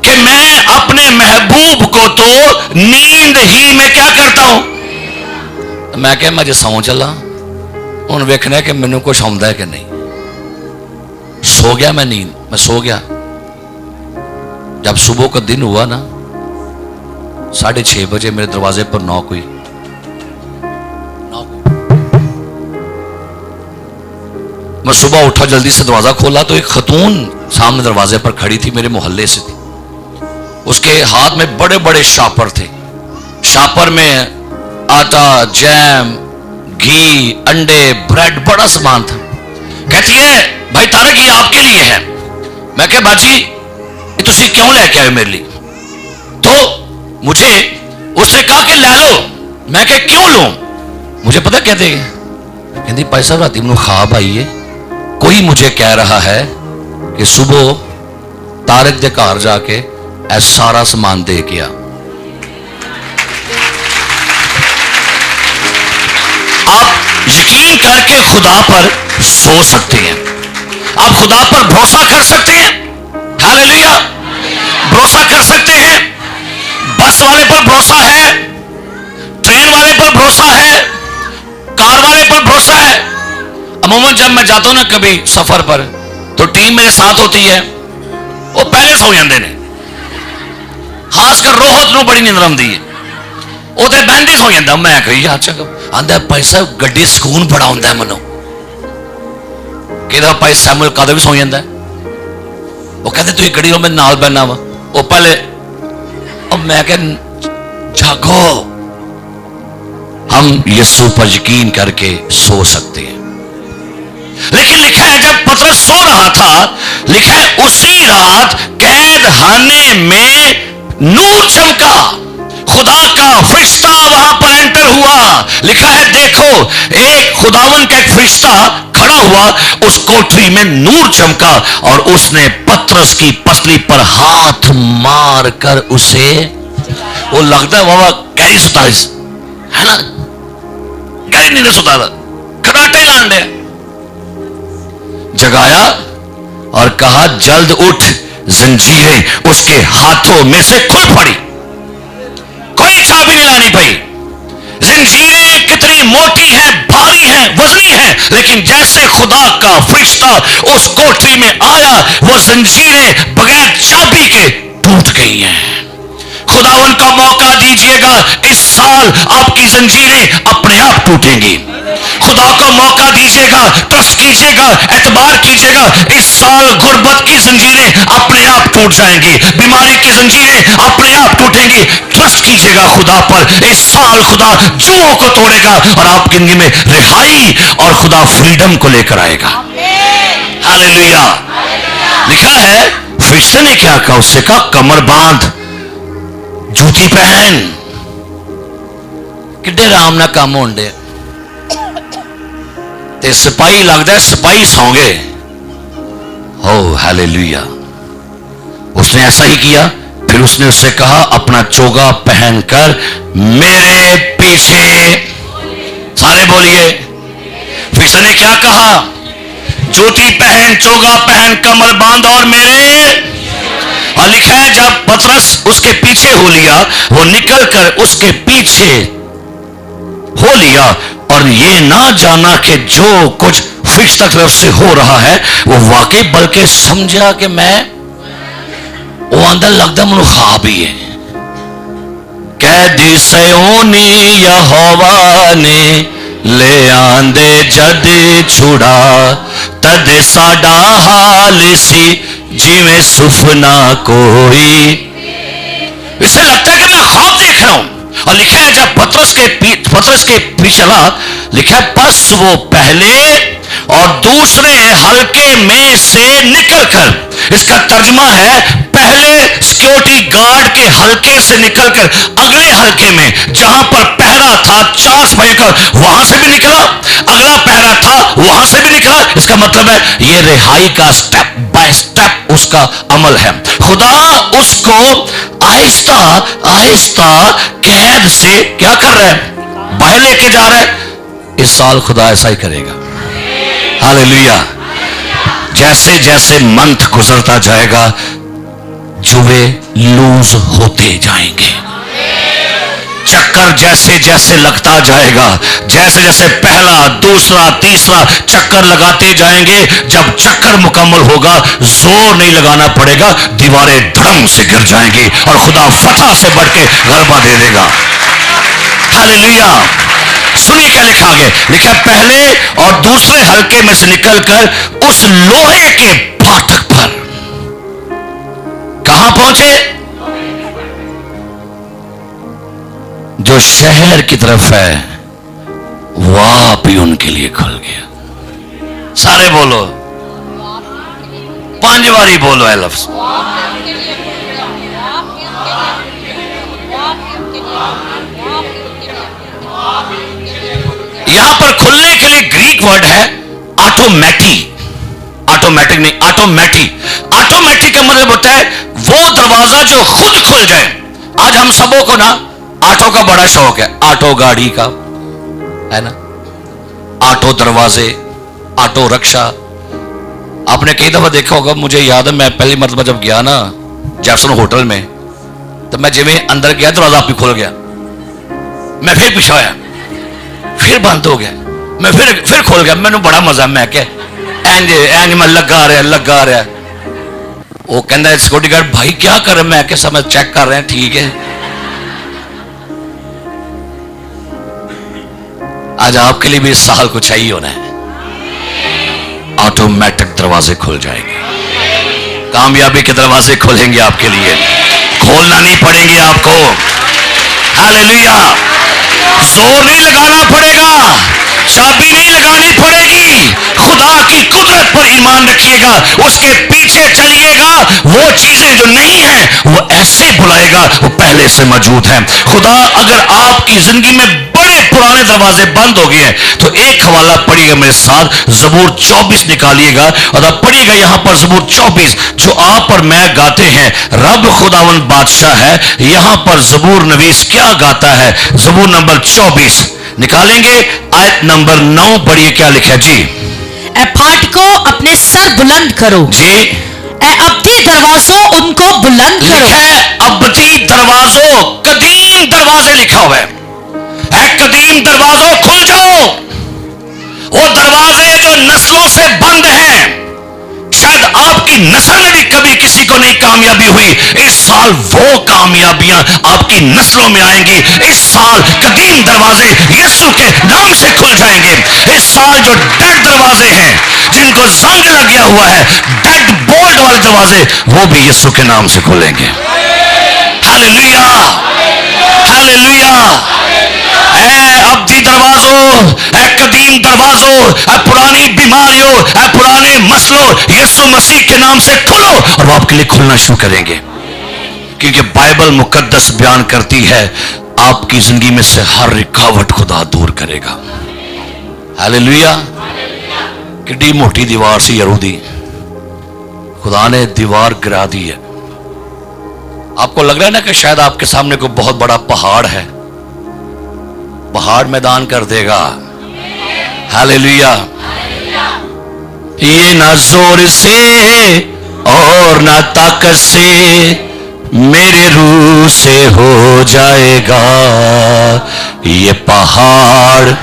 [SPEAKER 1] کہ میں اپنے محبوب کو تو نیند ہی میں کیا کرتا ہوں. میں کہ میں جو سو چلا ہوں ویکھنا ہے کہ مینوں کچھ آਉਂدا ہے کہ نہیں. سو گیا میں, نیند میں سو گیا. جب صبح کا دن ہوا نا 6:30 بجے میرے دروازے پر نوک ہوئی. میں صبح اٹھا, جلدی سے دروازہ کھولا تو ایک خاتون سامنے دروازے پر کھڑی تھی, میرے محلے سے تھی. اس کے ہاتھ میں بڑے بڑے شاپر تھے. شاپر میں آٹا, جیم, گھی, انڈے, بریڈ, بڑا سامان تھا. کہتی ہے بھائی طارق یہ آپ کے لیے ہے. میں کہ باجی یہ تسی کیوں لے کے آئے میرے لیے؟ تو مجھے اس نے کہا کہ لے لو. میں کہ کیوں لوں؟ مجھے پتہ کہتے ہیں, کہتی بھائی صاحب رات میں خواب آئی ہے, کوئی مجھے کہہ رہا ہے کہ صبح طارق دے گھر جا کے اے سارا سامان دے کے آ. آپ यकीन करके खुदा पर सो सकते हैं। आप खुदा पर भरोसा कर सकते हैं। हालेलुया, भरोसा कर सकते हैं। बस वाले पर भरोसा है, ट्रेन वाले पर भरोसा है, कार वाले पर भरोसा है। अमूमन जब मैं जाता हूं ना कभी सफर पर, तो टीम मेरे साथ होती है, वो पहले सो जाते हैं। खासकर रोहत नूं बड़ी नींद आउंदी है, वो तो बहते सो जाता। मैं कही यार चंगा आंदा भाई साहब गड्डी सुकून बड़ा आउंदा है मैनू। कहता भाई सैमुअल कद भी सो जाता है। वो कहते तुम गड्डी लो मैं नाल बहना वा। वो पहले मैं कह जागो, हम यीशु पर यकीन करके सो सकते हैं। लेकिन लिखा है जब पतरस सो रहा था, लिखा है उसी रात कैद खाने में नूर चमका, खुदा का फरिश्ता वहां पर एंटर हुआ। लिखा है देखो एक खुदावन का एक फरिश्ता खड़ा हुआ, उस कोठरी में नूर चमका और उसने पतरस की पसली पर हाथ मार कर उसे, वो लगता है बाबा गहरी सुतारिश है ना, गहरी नींद सुता था, खराटे लांडे, जगाया और कहा जल्द उठ, जंजीरें उसके हाथों में से खुल पड़ी। कोई चाबी नहीं लानी पड़ी। जंजीरें कितनी मोटी हैं, भारी हैं, वजनी हैं, लेकिन जैसे खुदा का फरिश्ता उस कोठरी में आया, वो जंजीरें बगैर चाबी के टूट गई हैं। खुदावन का मौका दीजिएगा, इस साल आपकी जंजीरें अपने आप टूटेंगी। खुदा को मौका दीजिएगा, ट्रस्ट कीजिएगा, एतबार कीजिएगा, इस साल गुर्बत की जंजीरें अपने आप टूट जाएंगी, बीमारी की जंजीरें अपने आप टूटेंगी। ट्रस्ट कीजिएगा खुदा पर, इस साल खुदा जुओं को तोड़ेगा और आपकी जिंदगी में रिहाई और खुदा फ्रीडम को लेकर आएगा। हालेलुया। लिखा है फरिश्ते ने क्या कहा, उससे कहा कमर बांध, जूती पहन। किड्डे आराम ना काम होंडे ते सिपाही लगता है सिपाही सौ गए। हो हालेलुया। उसने ऐसा ही किया। फिर उसने उससे कहा अपना चोगा पहनकर मेरे पीछे, सारे बोलिए। फिर उसने क्या कहा, जूती पहन, चोगा पहन, कमर बांध और मेरे। और लिखा है जब पतरस उसके पीछे हो लिया, वो निकलकर उसके पीछे हो लिया और ये ना जाना कि जो कुछ फरिश्ता की तरफ से हो रहा है वो वाकई, बल्कि समझा कि मैं, वो अंदर लगता मनु ख्वाब ही है। कैदी सयोनी यहोवा ने ले आंदे जद छुड़ा, तद साडा हाल सी जिवें सुफना कोई। इसे लगता है कि मैं ख्वाब देख रहा हूं। और लिखा है जब पतरस के पीछे चला, लिखा है बस वो पहले और दूसरे हल्के में से निकलकर, इसका तर्जुमा है पहले सिक्योरिटी गार्ड के हल्के से निकलकर अगले हल्के में, जहां पर पहरा था 4 सिपाही का, वहां से भी निकला, अगला पहरा था वहां से भी निकला। इसका मतलब है ये रिहाई का स्टेप बाय स्टेप उसका अमल है। खुदा उसको आहिस्ता आहिस्ता कैद से क्या कर रहा है, बाहर लेके जा रहा है। इस साल खुदा ऐसा ही करेगा। हालेलुया। जैसे जैसे मंथ गुजरता जाएगा, जुए लूज होते जाएंगे। चक्कर जैसे जैसे लगता जाएगा, जैसे जैसे पहला दूसरा तीसरा चक्कर लगाते जाएंगे, जब चक्कर मुकम्मल होगा जोर नहीं लगाना पड़ेगा, दीवारें धड़म से गिर जाएंगी और खुदा फतह से बढ़ के गलबा दे देगा। हालेलुया। सुनिए क्या लिखा आगे, लिखा पहले और दूसरे हल्के में से निकलकर उस लोहे के फाटक पर कहां पहुंचे, जो शहर की तरफ है, वहां भी उनके लिए खुल गया। सारे बोलो, 5 बारी बोलो है लफ्ज। यहां पर खुलने के लिए ग्रीक वर्ड है ऑटोमेटी। ऑटोमेटिक नहीं, ऑटोमेटी। ऑटोमेटिक का मतलब होता है वो दरवाजा जो खुद खुल जाए। आज हम सबों को ना ऑटो का बड़ा शौक है, ऑटो गाड़ी का है ना, ऑटो दरवाजे, ऑटो रक्षा। आपने कई दफा देखा होगा, मुझे याद है मैं पहली मरतबा जब गया ना जैक्सन होटल में, तो मैं जिवें अंदर गया दरवाजा आप ही खुल गया, मैं फिर पीछे आया, फिर बंद हो गया, मैं फिर खोल गया। मैंने बड़ा मजा, मैं क्या एंज मैं लगा रहा। वो कहता सिक्योरिटी गार्ड भाई क्या कर रहे, मैं क्या समझ चेक कर रहे हैं, ठीक है। आज आपके लिए भी इस साल कुछ चाहिए होना है, ऑटोमेटिक दरवाजे खुल जाएंगे, कामयाबी के दरवाजे खुलेंगे आपके लिए, खोलना नहीं पड़ेंगे आपको। हालेलुया। जोर नहीं लगाना पड़ेगा, चाबी नहीं लगानी पड़ेगी, खुदा की कुदरत पर ईमान रखिएगा, उसके पीछे चलिएगा, वो चीजें जो नहीं है वो ऐसे बुलाएगा वो पहले से मौजूद है। खुदा अगर आपकी जिंदगी में बड़े पुराने दरवाजे बंद हो गए हैं तो एक हवाला पढ़िएगा मेरे साथ, ज़बूर 24 निकालिएगा और अब पढ़िएगा यहां पर ज़बूर 24 जो आप और मैं गाते हैं, रब खुदावन बादशाह है। यहां पर ज़बूर नवीस क्या गाता है, ज़बूर नंबर 24 निकालेंगे, आयत नंबर 9 पढ़िए क्या लिखा जी।
[SPEAKER 2] ए फाटकों अपने सर बुलंद करो
[SPEAKER 1] जी,
[SPEAKER 2] ए अब्दी दरवाजों उनको बुलंद करो।
[SPEAKER 1] लिखा है अब्दी दरवाजों, कदीम दरवाजे लिखा हुआ है, कदीम दरवाजों खुल जाओ। वो दरवाजे जो नस्लों से बंद हैं, शायद आपकी नस्ल में भी कभी किसी को नहीं कामयाबी हुई, इस साल वो कामयाबियां आपकी नस्लों में आएंगी। इस साल कदीम दरवाजे यीशु के नाम से खुल जाएंगे। इस साल जो डेड दरवाजे हैं, जिनको जंग लग गया हुआ है, डेड बोल्ट वाले दरवाजे, वो भी यीशु के नाम से खुलेंगे। Hallelujah, hallelujah. अब्दी दरवाजों, कदीम दरवाजों, पुरानी बीमारियों, पुराने मसलों, यीशु मसीह के नाम से खुलो और वो आपके लिए खुलना शुरू करेंगे, क्योंकि बाइबल मुकद्दस बयान करती है आपकी जिंदगी में से हर रुकावट खुदा दूर करेगा। हालेलुया। कितनी मोटी दीवार सी यहूदी, खुदा ने दीवार गिरा दी है। आपको लग रहा है ना कि शायद आपके सामने कोई बहुत बड़ा पहाड़ है, पहाड़ मैदान कर देगा। हालेलुया। ये ना जोर से और ना ताकत से मेरे रूह से हो जाएगा ये पहाड़।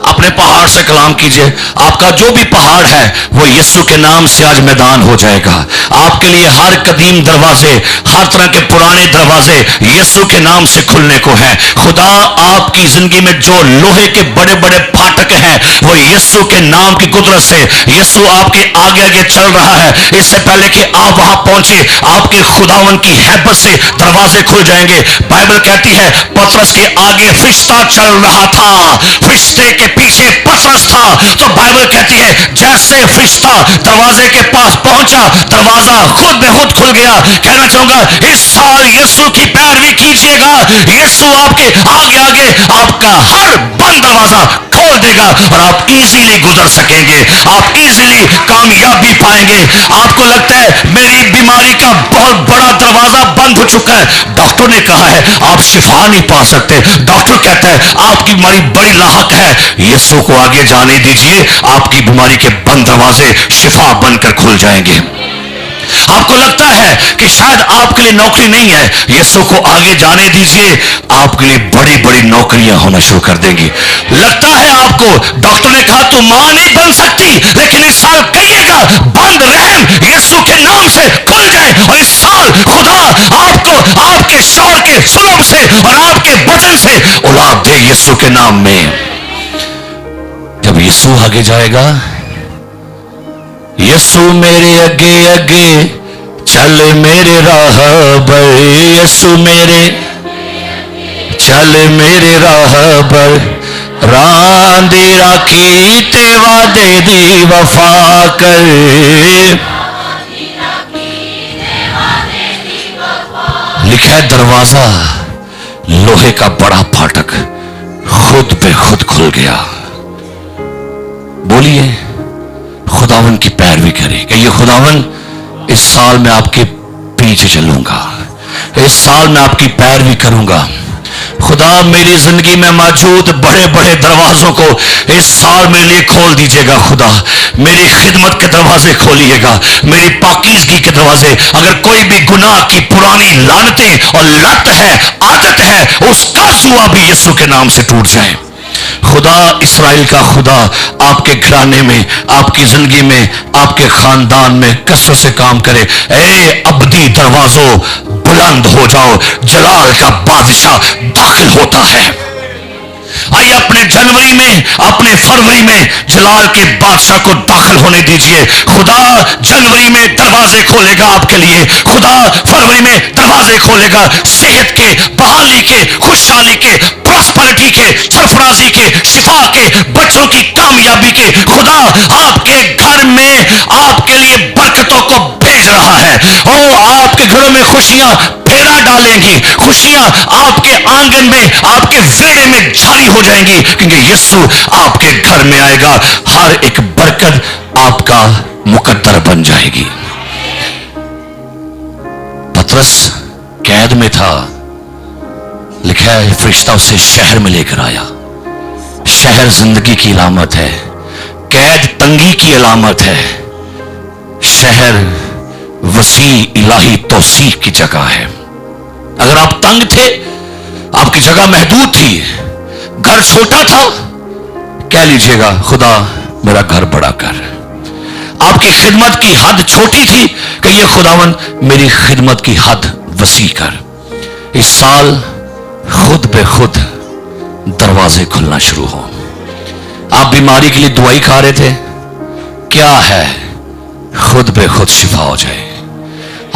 [SPEAKER 1] अपने पहाड़ से कलाम कीजिए, आपका जो भी पहाड़ है वो यीशु के नाम से आज मैदान हो जाएगा। आपके लिए हर कदीम दरवाजे, हर तरह के पुराने दरवाजे यीशु के नाम से खुलने को है। खुदा आपकी जिंदगी में जो लोहे के बड़े बड़े फाटक हैं वो यीशु के नाम की कुदरत से, यीशु आपके आगे आगे चल रहा है। इससे पहले कि आप वहां पहुंचे, आपके खुदावन की हैबत से दरवाजे खुल जाएंगे। बाइबल कहती है पतरस के आगे फरिश्ता चल रहा था, फरिश्ते के पीछे पतरस था। तो बाइबल कहती है जैसे फरिश्ता दरवाजे के पास पहुंचा, दरवाजा खुद ब खुद खुल गया। कहना चाहूंगा इस साल यीशु की पैरवी कीजिएगा, यीशु आपके आगे आगे आपका हर बंद दरवाजा खोल देगा और आप इजीली गुजर सकेंगे, आप इजीली कामयाबी पाएंगे। आपको लगता है मेरी बीमारी का बहुत बड़ा दरवाजा बंद हो चुका है, डॉक्टर ने कहा है आप शिफा नहीं पा सकते, डॉक्टर कहता है आपकी बीमारी बड़ी लाहक है, यीशु को आगे जाने दीजिए, आपकी बीमारी के बंद दरवाजे शिफा बनकर खुल जाएंगे। आपको लगता है कि शायद आपके लिए नौकरी नहीं है, यीशु को आगे जाने दीजिए, आपके लिए बड़ी बड़ी नौकरियां होना शुरू कर देंगी। लगता है आपको डॉक्टर ने कहा तू मां नहीं बन सकती, लेकिन इस साल कहिएगा बंद रहम यीशु के नाम से खुल जाए और इस साल खुदा आपको आपके शौर के सुलभ से और आपके वचन से औलाद दे यीशु के नाम में। जब यीशु आगे जाएगा, यीशु मेरे अगे अगे चल मेरे राह पर, यीशु मेरे चल मेरे राह पर, रांदी राखी ते वादे दी वफा कर। लिखा है दरवाजा लोहे का बड़ा फाटक खुद पे खुद खुल गया। बोलिए खुदावन की पैरवी करें कि ये खुदावन इस साल में आपके पीछे चलूंगा, इस साल में आपकी पैरवी करूंगा, خدا میری زندگی میں موجود بڑے بڑے دروازوں کو اس سال میرے لیے کھول دیجیے گا. خدا میری خدمت کے دروازے کھولیے گا, میری پاکیزگی کے دروازے. اگر کوئی بھی گناہ کی پرانی لعنتیں اور لت ہے, عادت ہے, اس کا سوا بھی یسوع کے نام سے ٹوٹ جائے. خدا اسرائیل کا خدا آپ کے گھرانے میں, آپ کی زندگی میں, آپ کے خاندان میں کثرت سے کام کرے. اے ابدی دروازوں بلند ہو جاؤ, جلال کا بادشاہ داخل ہوتا ہے. آئیے اپنے جنوری میں, اپنے فروری میں جلال کے بادشاہ کو داخل ہونے دیجئے. خدا جنوری میں دروازے کھولے گا آپ کے لیے, خدا فروری میں دروازے کھولے گا صحت کے, بحالی کے, خوشحالی کے, پراسپرٹی کے, سرفرازی کے, شفا کے, بچوں کی کامیابی کے. خدا آپ کے گھر میں آپ کے لیے برکتوں کو بھیج رہا ہے. آپ کے گھروں میں خوشیاں پھیلا ڈالیں گی, خوشیاں آپ کے آنگن میں, آپ کے ویڑے میں جاری ہو جائیں گی, کیونکہ یسوع آپ کے گھر میں آئے گا. ہر ایک برکت آپ کا مقدر بن جائے گی. پطرس قید میں تھا, لکھا ہے فرشتہ اسے شہر میں لے کر آیا. شہر زندگی کی علامت ہے, قید تنگی کی علامت ہے, شہر وسیع الہی توسیع کی جگہ ہے. اگر آپ تنگ تھے, آپ کی جگہ محدود تھی, گھر چھوٹا تھا, کہہ لیجئے گا خدا میرا گھر بڑا کر. آپ کی خدمت کی حد چھوٹی تھی, کہیے خداوند میری خدمت کی حد وسیع کر. اس سال خود بے خود دروازے کھلنا شروع ہو. آپ بیماری کے لیے دوائی کھا رہے تھے, کیا ہے خود بے خود شفا ہو جائے.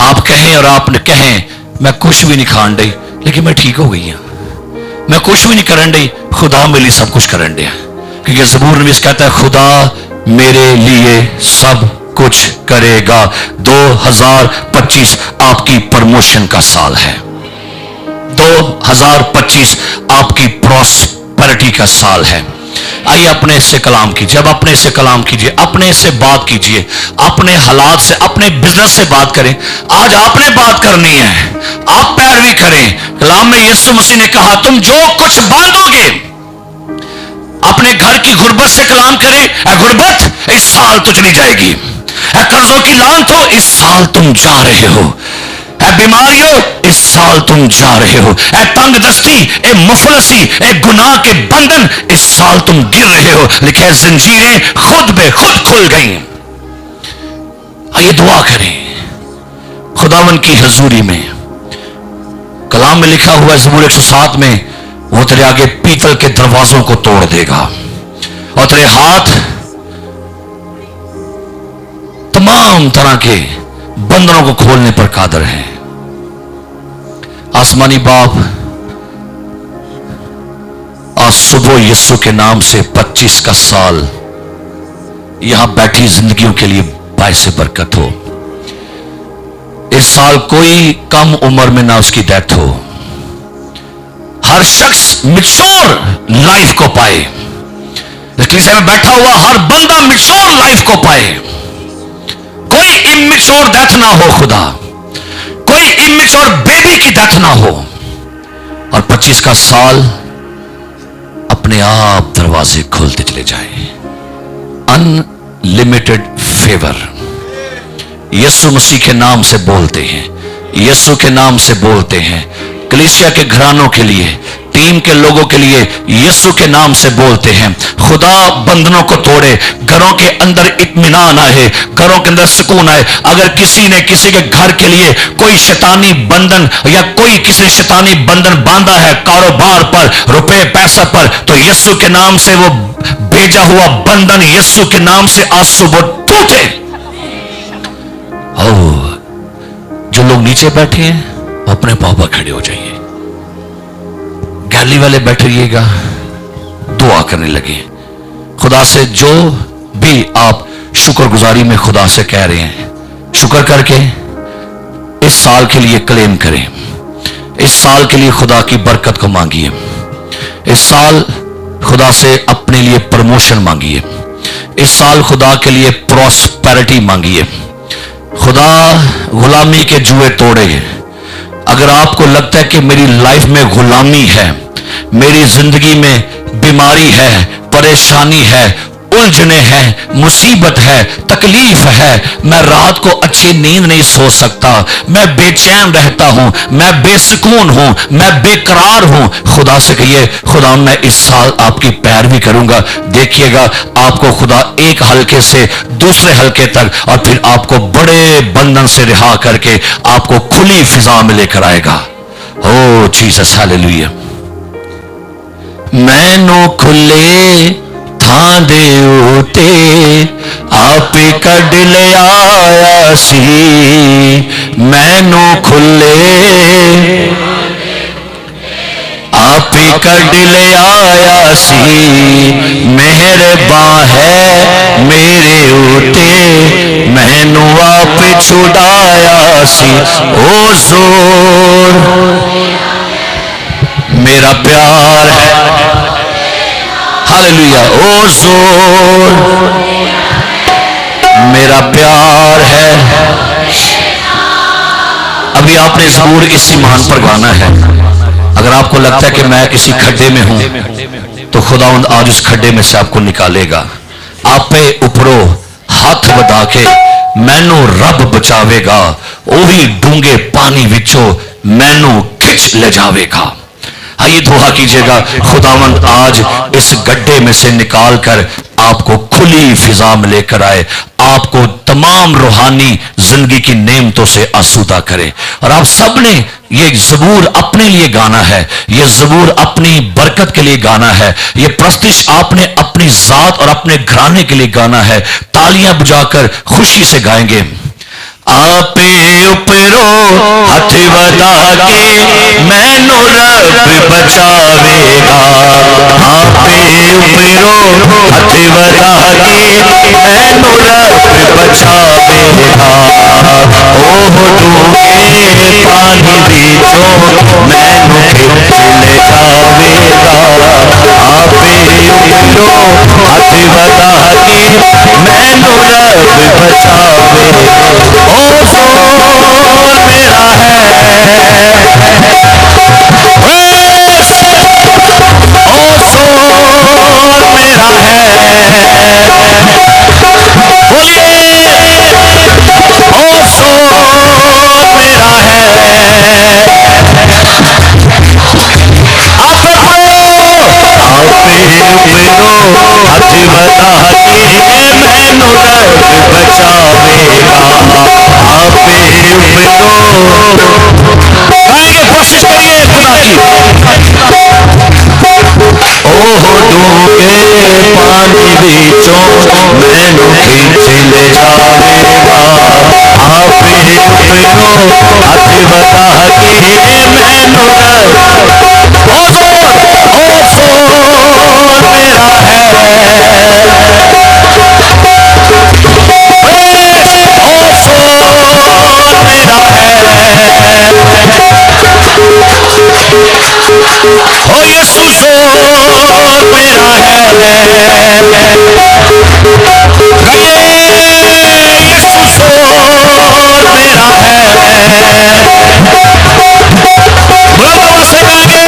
[SPEAKER 1] آپ کہیں اور آپ نے کہیں میں کچھ بھی نہیں کھان ڈی لیکن میں ٹھیک ہو گئی ہوں, میں کچھ بھی نہیں کرن ڈی, خدا میرے لیے سب کچھ کرن دیا. کیونکہ زبور نویس کہتا ہے خدا میرے لیے سب کچھ کرے گا. 2025 آپ کی پرموشن کا سال ہے. 2025 آپ کی پراسپرٹی کا سال ہے. آئیے اپنے سے کلام کیجیے. اب اپنے سے کلام کیجیے, اپنے سے بات کیجیے, اپنے حالات سے, اپنے بزنس سے بات کریں. آج آپ نے بات کرنی ہے, آپ پیروی کریں. کلام میں یسوع مسیح نے کہا تم جو کچھ باندھو گے, اپنے گھر کی غربت سے کلام کریں, اے غربت اس سال تو چلی جائے گی, اے قرضوں کی لعنت ہو اس سال تم جا رہے ہو, اے بیماریوں اس سال تم جا رہے ہو, اے تنگ دستی, اے مفلسی, اے گناہ کے بندھن اس سال تم گر رہے ہو. لکھے زنجیریں خود بے خود کھل گئیں. آئیے دعا کریں خداوند کی حضوری میں. کلام میں لکھا ہوا ہے زبور 107 میں, وہ تیرے آگے پیتل کے دروازوں کو توڑ دے گا اور تیرے ہاتھ تمام طرح کے بندروں کو کھولنے پر قادر ہیں. آسمانی باپ, آج صبح یسوع کے نام سے 25 کا سال یہاں بیٹھی زندگیوں کے لیے باعث برکت ہو. اس سال کوئی کم عمر میں نہ اس کی ڈیتھ ہو. ہر شخص میچور لائف کو پائے. کلیسیا میں بیٹھا ہوا ہر بندہ میچور لائف کو پائے. کوئی امیچور ڈیتھ نہ ہو خدا, کوئی امیچور بیبی کی ڈیتھ نہ ہو. اور 25 کا سال اپنے آپ دروازے کھولتے چلے جائیں. ان لمیٹڈ فیور یسوع مسیح کے نام سے بولتے ہیں, یسوع کے نام سے بولتے ہیں. کلیسیا کے گھرانوں کے لیے, ٹیم کے لوگوں کے لیے یسوع کے نام سے بولتے ہیں. خدا بندھنوں کو توڑے, گھروں کے اندر اطمینان آئے, گھروں کے اندر سکون آئے. اگر کسی نے کسی کے گھر کے لیے کوئی شیطانی بندھن یا کوئی کسی نے شیطانی بندھن باندھا ہے کاروبار پر, روپے پیسہ پر, تو یسوع کے نام سے وہ بھیجا ہوا بندھن یسوع کے نام سے آج صبح ٹوٹے. جو لوگ نیچے بیٹھے ہیں اپنے پاپا کھڑے ہو جائیے. گیلری والے بیٹھ رہیے گا, دعا کرنے لگے. خدا سے جو بھی آپ شکر گزاری میں خدا سے کہہ رہے ہیں, شکر کر کے اس سال کے لیے کلیم کریں. اس سال کے لیے خدا کی برکت کو مانگیے. اس سال خدا سے اپنے لیے پروموشن مانگیے. اس سال خدا کے لیے پراسپیرٹی مانگیے. خدا غلامی کے جوئے توڑے. اگر آپ کو لگتا ہے کہ میری لائف میں غلامی ہے, मेरी जिंदगी में बीमारी है, परेशानी है, उलझने हैं, मुसीबत है, तकलीफ है, मैं रात को अच्छी नींद नहीं सो सकता, मैं बेचैन रहता हूं, मैं बेसुकून हूं, मैं बेकरार हूं, खुदा से कहिए खुदा मैं इस साल आपकी पैरवी करूंगा। देखिएगा आपको खुदा एक हल्के से दूसरे हल्के तक और फिर आपको बड़े बंधन से रिहा करके आपको खुली फिजा में लेकर आएगा। ओ जीसस हालेलुया। मैनू खुले थां दे उते आप कढ लिया सी, मैनू खुले आप कढ लिया सी, मेहरबान है मेरे उते मैनू आप छुड़ाया सी। ओ जोर मेरा प्यार है, हालेलुया। ओ जोर मेरा प्यार है। अभी आपने ज़बूर इस ईमान पर गाना है। अगर आपको लगता है कि मैं किसी खड्डे में हूं तो खुदावंद आज उस खड्डे में से आपको निकालेगा। आप पे ऊपरों हाथ बढ़ा के मैनू रब बचावेगा, वही डूंगे पानी विचों मैनू खिंच ले जावेगा। आइए दुआ कीजिएगा खुदावंद आज इस गड्ढे में से निकाल कर आपको खुली फिजा में लेकर आए, आपको तमाम रूहानी जिंदगी की नेमतों से आसूदा करे। और आप सब ने ये ज़बूर अपने लिए गाना है, ये ज़बूर अपनी बरकत के लिए गाना है, ये प्रस्तिश आपने अपनी जात और अपने घराने के लिए गाना है। तालियां बजाकर खुशी से गाएंगे। आपे उपरो हथ बता के मैनू रब बचावेगा, आपे उपरो हथ बता के मैनू रब बचावेगा। ओह डूंगे पानी विचों मैनू खिंच ले जावेगा, आपे उपरो हथ बता के मैनू रब बचावेगा। ओ जोर मेरा है, ओ जोर मेरा है, बोलिए ओ जोर मेरा है। आप हथ बता के मैनू रब बचावेगा, आपे गाएंगे, कोशिश करिए खुदा की। ओह डूंगे पानी विचों मैनू खिंच ले जावेगा, आपे उपरों हथ बता के मैनू रब। ओ जोर मेरा है, ओ यीशु जोर मेरा है, यीशु जोर मेरा है। बुलंद से गाएंगे,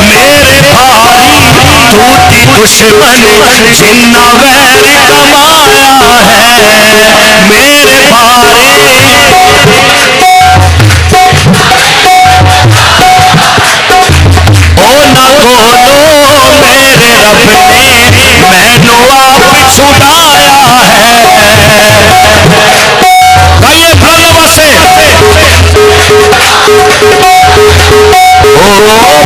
[SPEAKER 1] मेरे भारी टूटी दुश्मन जिन्ना वैर कमाया है, मेरे भारे ना तोलो मेरे रब ने मैनू आप छुड़ाया है। गाइए बुलंद से, ओ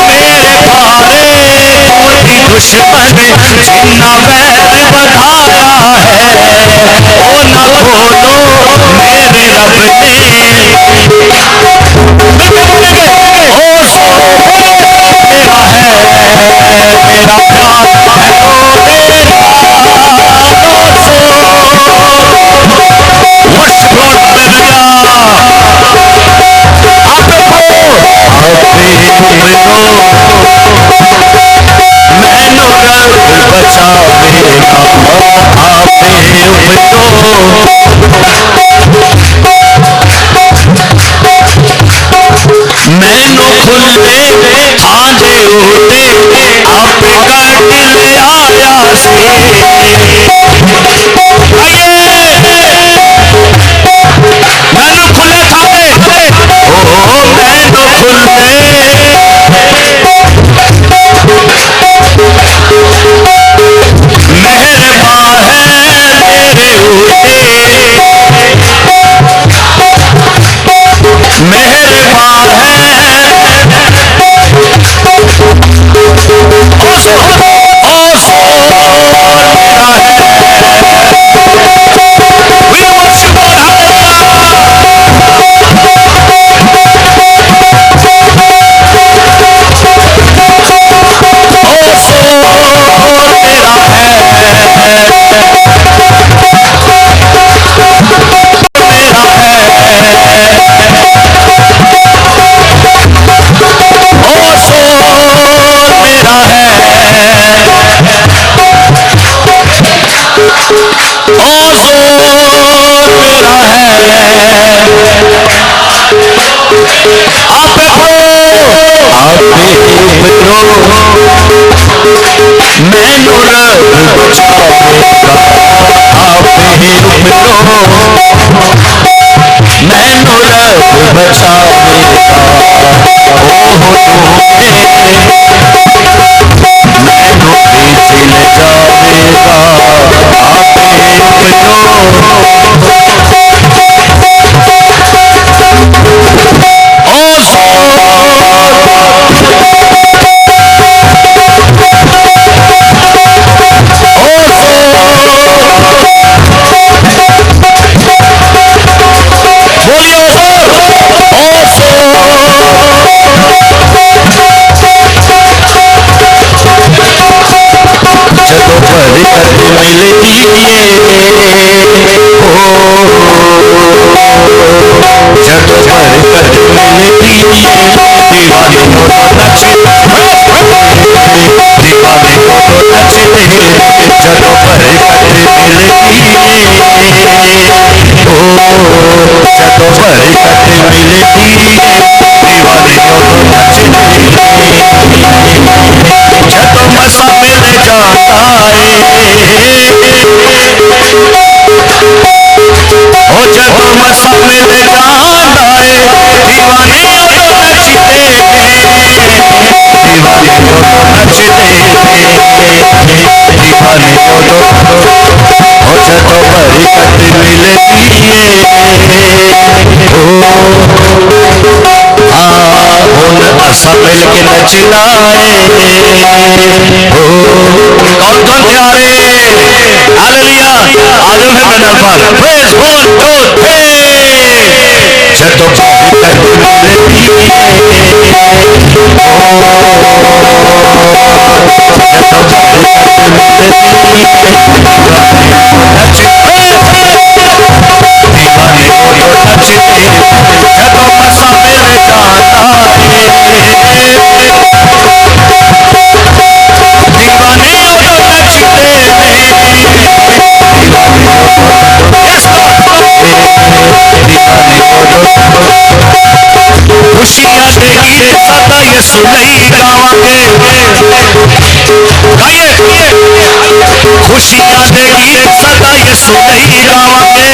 [SPEAKER 1] मेरे भारे टूटी दुश्मन जिन्ना वैर बढ़ाया है, आप ही उतरो मैनू रब बचावेगा, आप ही उतरो मैनू रब बचावेगा, ओह मैनू खींच ले जावेगा, आप ही जदों बरकत मिलती है, जदों बरकत मिलती है, दीवाने को तो नचते, दीवाने को तो नचते, जदों बरकत मिलती है, जदों बरकत मिलती है, दीवाने को तो नचते, जदों मसा मिल जाता है, ओ जदों मसा मिल जाता है, दीवाने उदों नचते ने, दीवाने उदों नचते ने, दीवाने उदों, ओ जदों बरकत मिलती है, हुन असा मिल के नचना है, कौन कौन प्यारे हालेलुया आदम है मेरा पर प्रेज 1 2 3 जदों बरकत मिलती है, जदों बरकत मिलती है, दीवाने को तो नचते, जदों मसा मिल जाता है, दीवाने उदों नचते ने, दीवाने उदों खुशियां दे ईद सादा यसु नहीं गावांगे, गाइए खुशियां दे ईद सादा यसु नहीं गावांगे,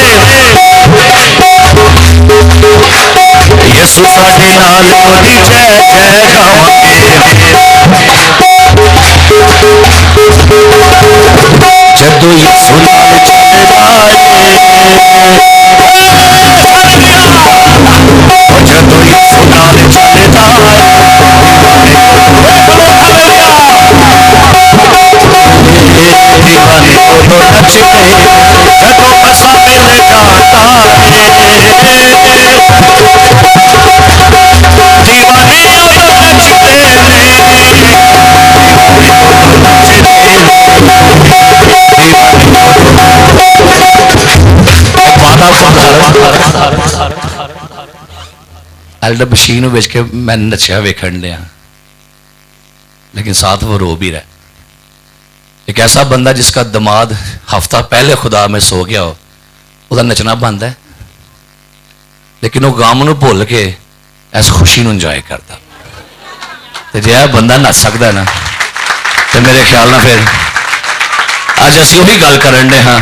[SPEAKER 1] यसु साडे नाल ओदी जय जय गावांगे, जदों यसु नाल चलदा है, जदों यसु नाल चलदा है, दीवाने को तो नचते, जदों मसा मिल जाता है, दीवाने उदों नचते ने, एल्डर बशीर बेच के मैं नचिया वेखन लिया, लेकिन साथ वो रो भी रहा। एक ऐसा बंदा जिसका दमाद हफ्ता पहले खुदा में सो गया हो, उसका नचना बंद है, लेकिन वो गम नूं भुल के इस खुशी नूं इंजॉय करता। तो जे यह बंदा नच सकता है ना, तो मेरे ख्याल ना फिर अज असीं वही गल करन दे हाँ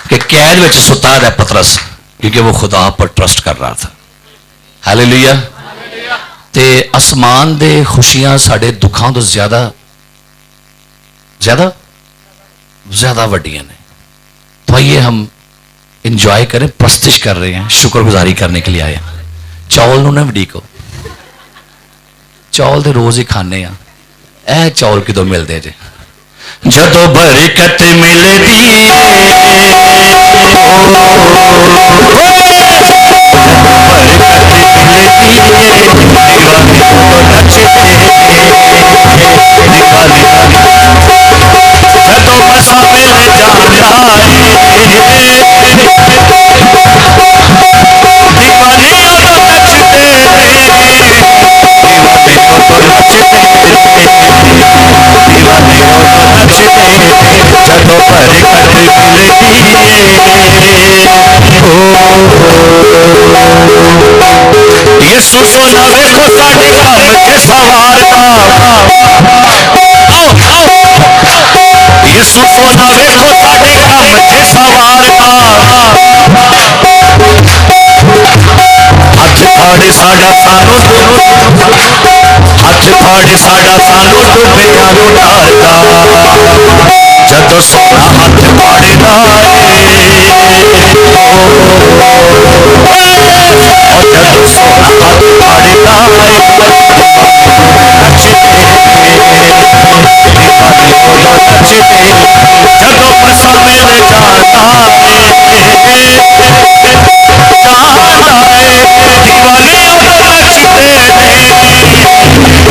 [SPEAKER 1] कि कैद में सुता है पतरस, क्योंकि वो खुदा पर ट्रस्ट कर रहा था। हालेलुया। ते आसमान दे खुशियां साडे दुखों तो ज्यादा ज्यादा ज्यादा वड्डियां ने। तो आइए हम इंजॉय करें, प्रस्तिश कर रहे हैं, शुक्रगुजारी करने के लिए आए। चौल नूं ना वडीको, चौल तो रोज ही खाने हैं, ए चौल किदों मिलते जे? जदों बरकत मिलती जदों मसा मिल जाता है, दीवाने उदों नचते ने, दीवाने उदों नचते ने, दीवाने उदों नचते, जदों बरकत मिलती है। यसु सोना वेखो साडे काम ते सवारदा यसु सोना वेखो साडे काम ते सवारदा हथ फाड़े साडा सानू हथ फाड़े साडा सानू डुबिया नु डारदा जदों सोना हथ फाड़े जदों सोना हथ फाड़दा जदों मसा मिल जाता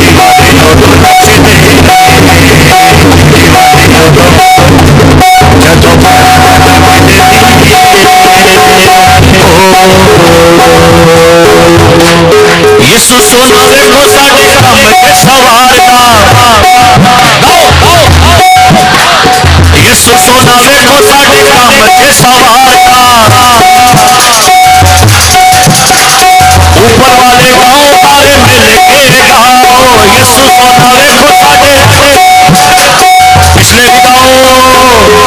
[SPEAKER 1] दीवाने उदों नचदे दीवाने उदों नचदे दीवाने उदों जदों यसु सोना वेखो साडे काम ते सवारदा यसु सोना वेखो साडे काम ते सवारदा ऊपर वाले गाओ सारे मिल के गाओ यसु सोना वेखो साडे पिछले भी गाओ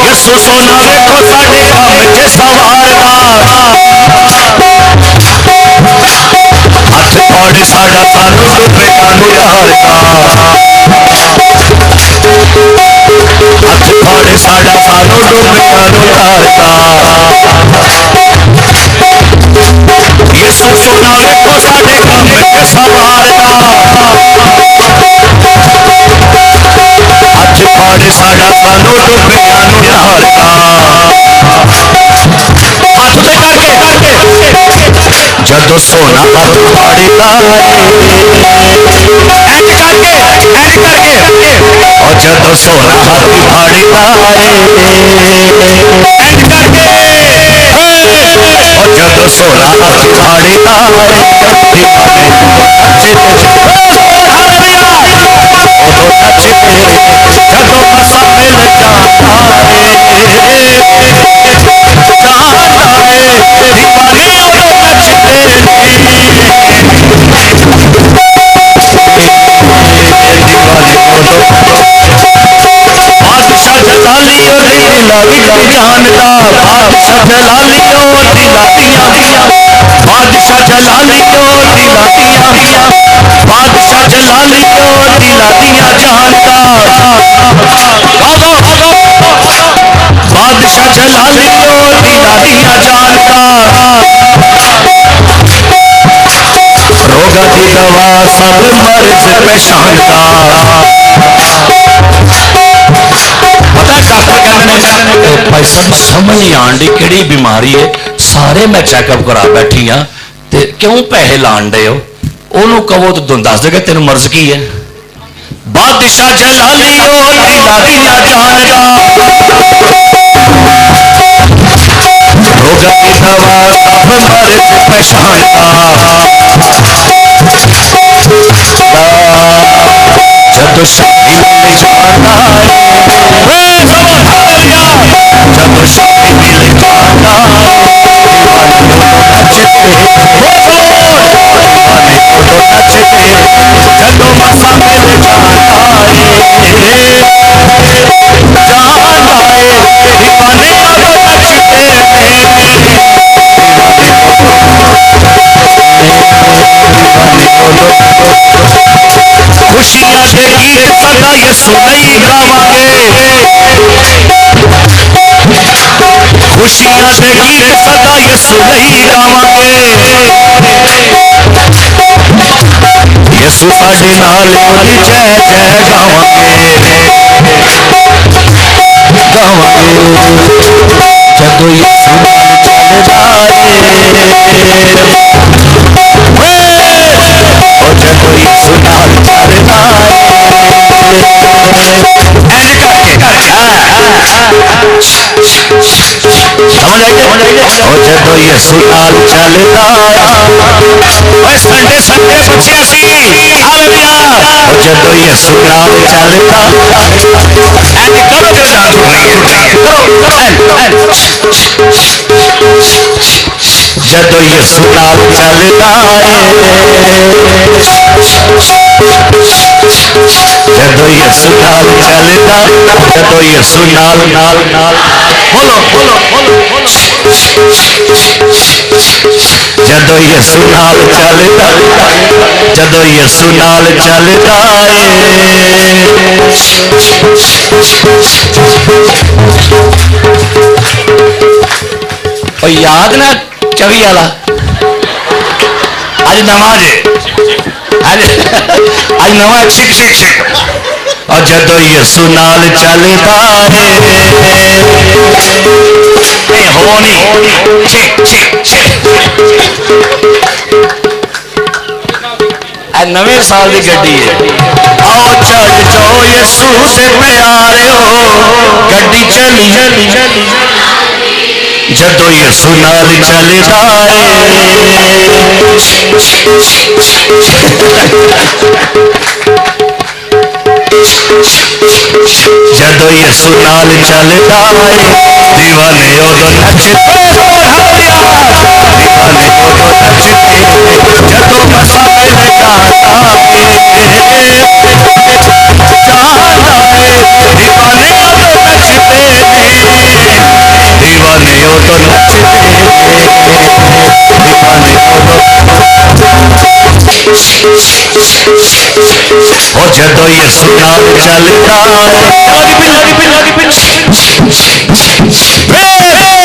[SPEAKER 1] यसु सोना वेखो साडे काम ते सवारदा हथ फाड़े साडा सानू डुबिया नु डारदा हथ फाड़े साडा सानू डुबिया नु डारदा यसु सोना वेखो साडे काम ते सवारदा हथ फाड़े साडा सानू डुबिया नु डारदा हाथ ते करके जदों सोना हथ फाड़दा और जदों सोना हथ फाड़दा और जदों सोना हथ फाड़दा दीवाने उदों नचदे उदों नचदे जदों मसा मिल जाता दीवाने उदों नचदे बादशाह जलालियो दिला दिया जानदा बादशाह जलालियो दिला दिया बादशाह जलालियो दिला दिया बादशाह जलालियो दिला दिया जानदा बादशाह जलालियो दिला दिया जानदा रोगा दी दवा सब मर्ज पहचानदा भाई साहब समझ नहीं आन दी केड़ी बीमारी है सारे मैं चैकअप करा बैठी हाँ ते क्यों पैसे लान डे हो ओनू कहो तो दस देगा तेन मर्ज की है बादशाह जलालियो दिला दिया जानदा रोगा दी दवा सब मर्ज पहचानदा जदों शादी मिल जाता जदों शादी मिल जाता दीवाने उदों नचदे दीवाने उदों नचदे जदों मसा मिल जाता दीवाने उदों नचदे खुशियां दे गीत सदा यसु नहीं गावांगे खुशियां दे गीत सदा यसु नहीं गावांगे यसु साडे नाल ओदी जय जय गावांगे जदों यसु नाल चल जाए और जदों यसु नाल चलदा ऐन करके समझ आई और जदों यसु नाल चलदा ओए संडे संडे बच्चियां सी हालेलुया और जदों यसु नाल चलदा ऐन करो जरा करो جدو یسو نال چلدا جدو یسو نال چلدا جدو یسو نال نال نال بولو بولو بولو جدو یسو نال چلدا جدو یسو نال چلدا یاد نا 24 والا اج نواں جے اج نواں چھک چھک چھک اور جدو یسو نال چلدا اے ہونی چھک چھک چھک اے نویں سال دی گڈی ہے آؤ چل جاؤ یسو دے پیاریو گڈی چلی جدو یسو نال چلدا جدو یسو نال چلدا دیوانے ادو نچدے دیوانے ادو نچدے جدو مسا ملدا دیوانے ادو نچدے دیوانے ادو نچدے دیوانے ادو او جدو یسو نال چلدا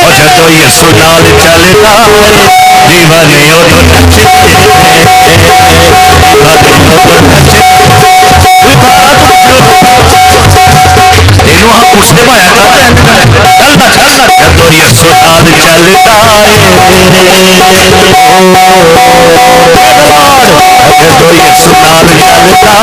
[SPEAKER 1] او جدو یسو نال چلدا دیوانے ادو نچدے دیوانے ادو نچدے تینوں ہم پوچھتے پایا چلتا چلتا جدو یسو نال چلدا جدو یسو نال چلدا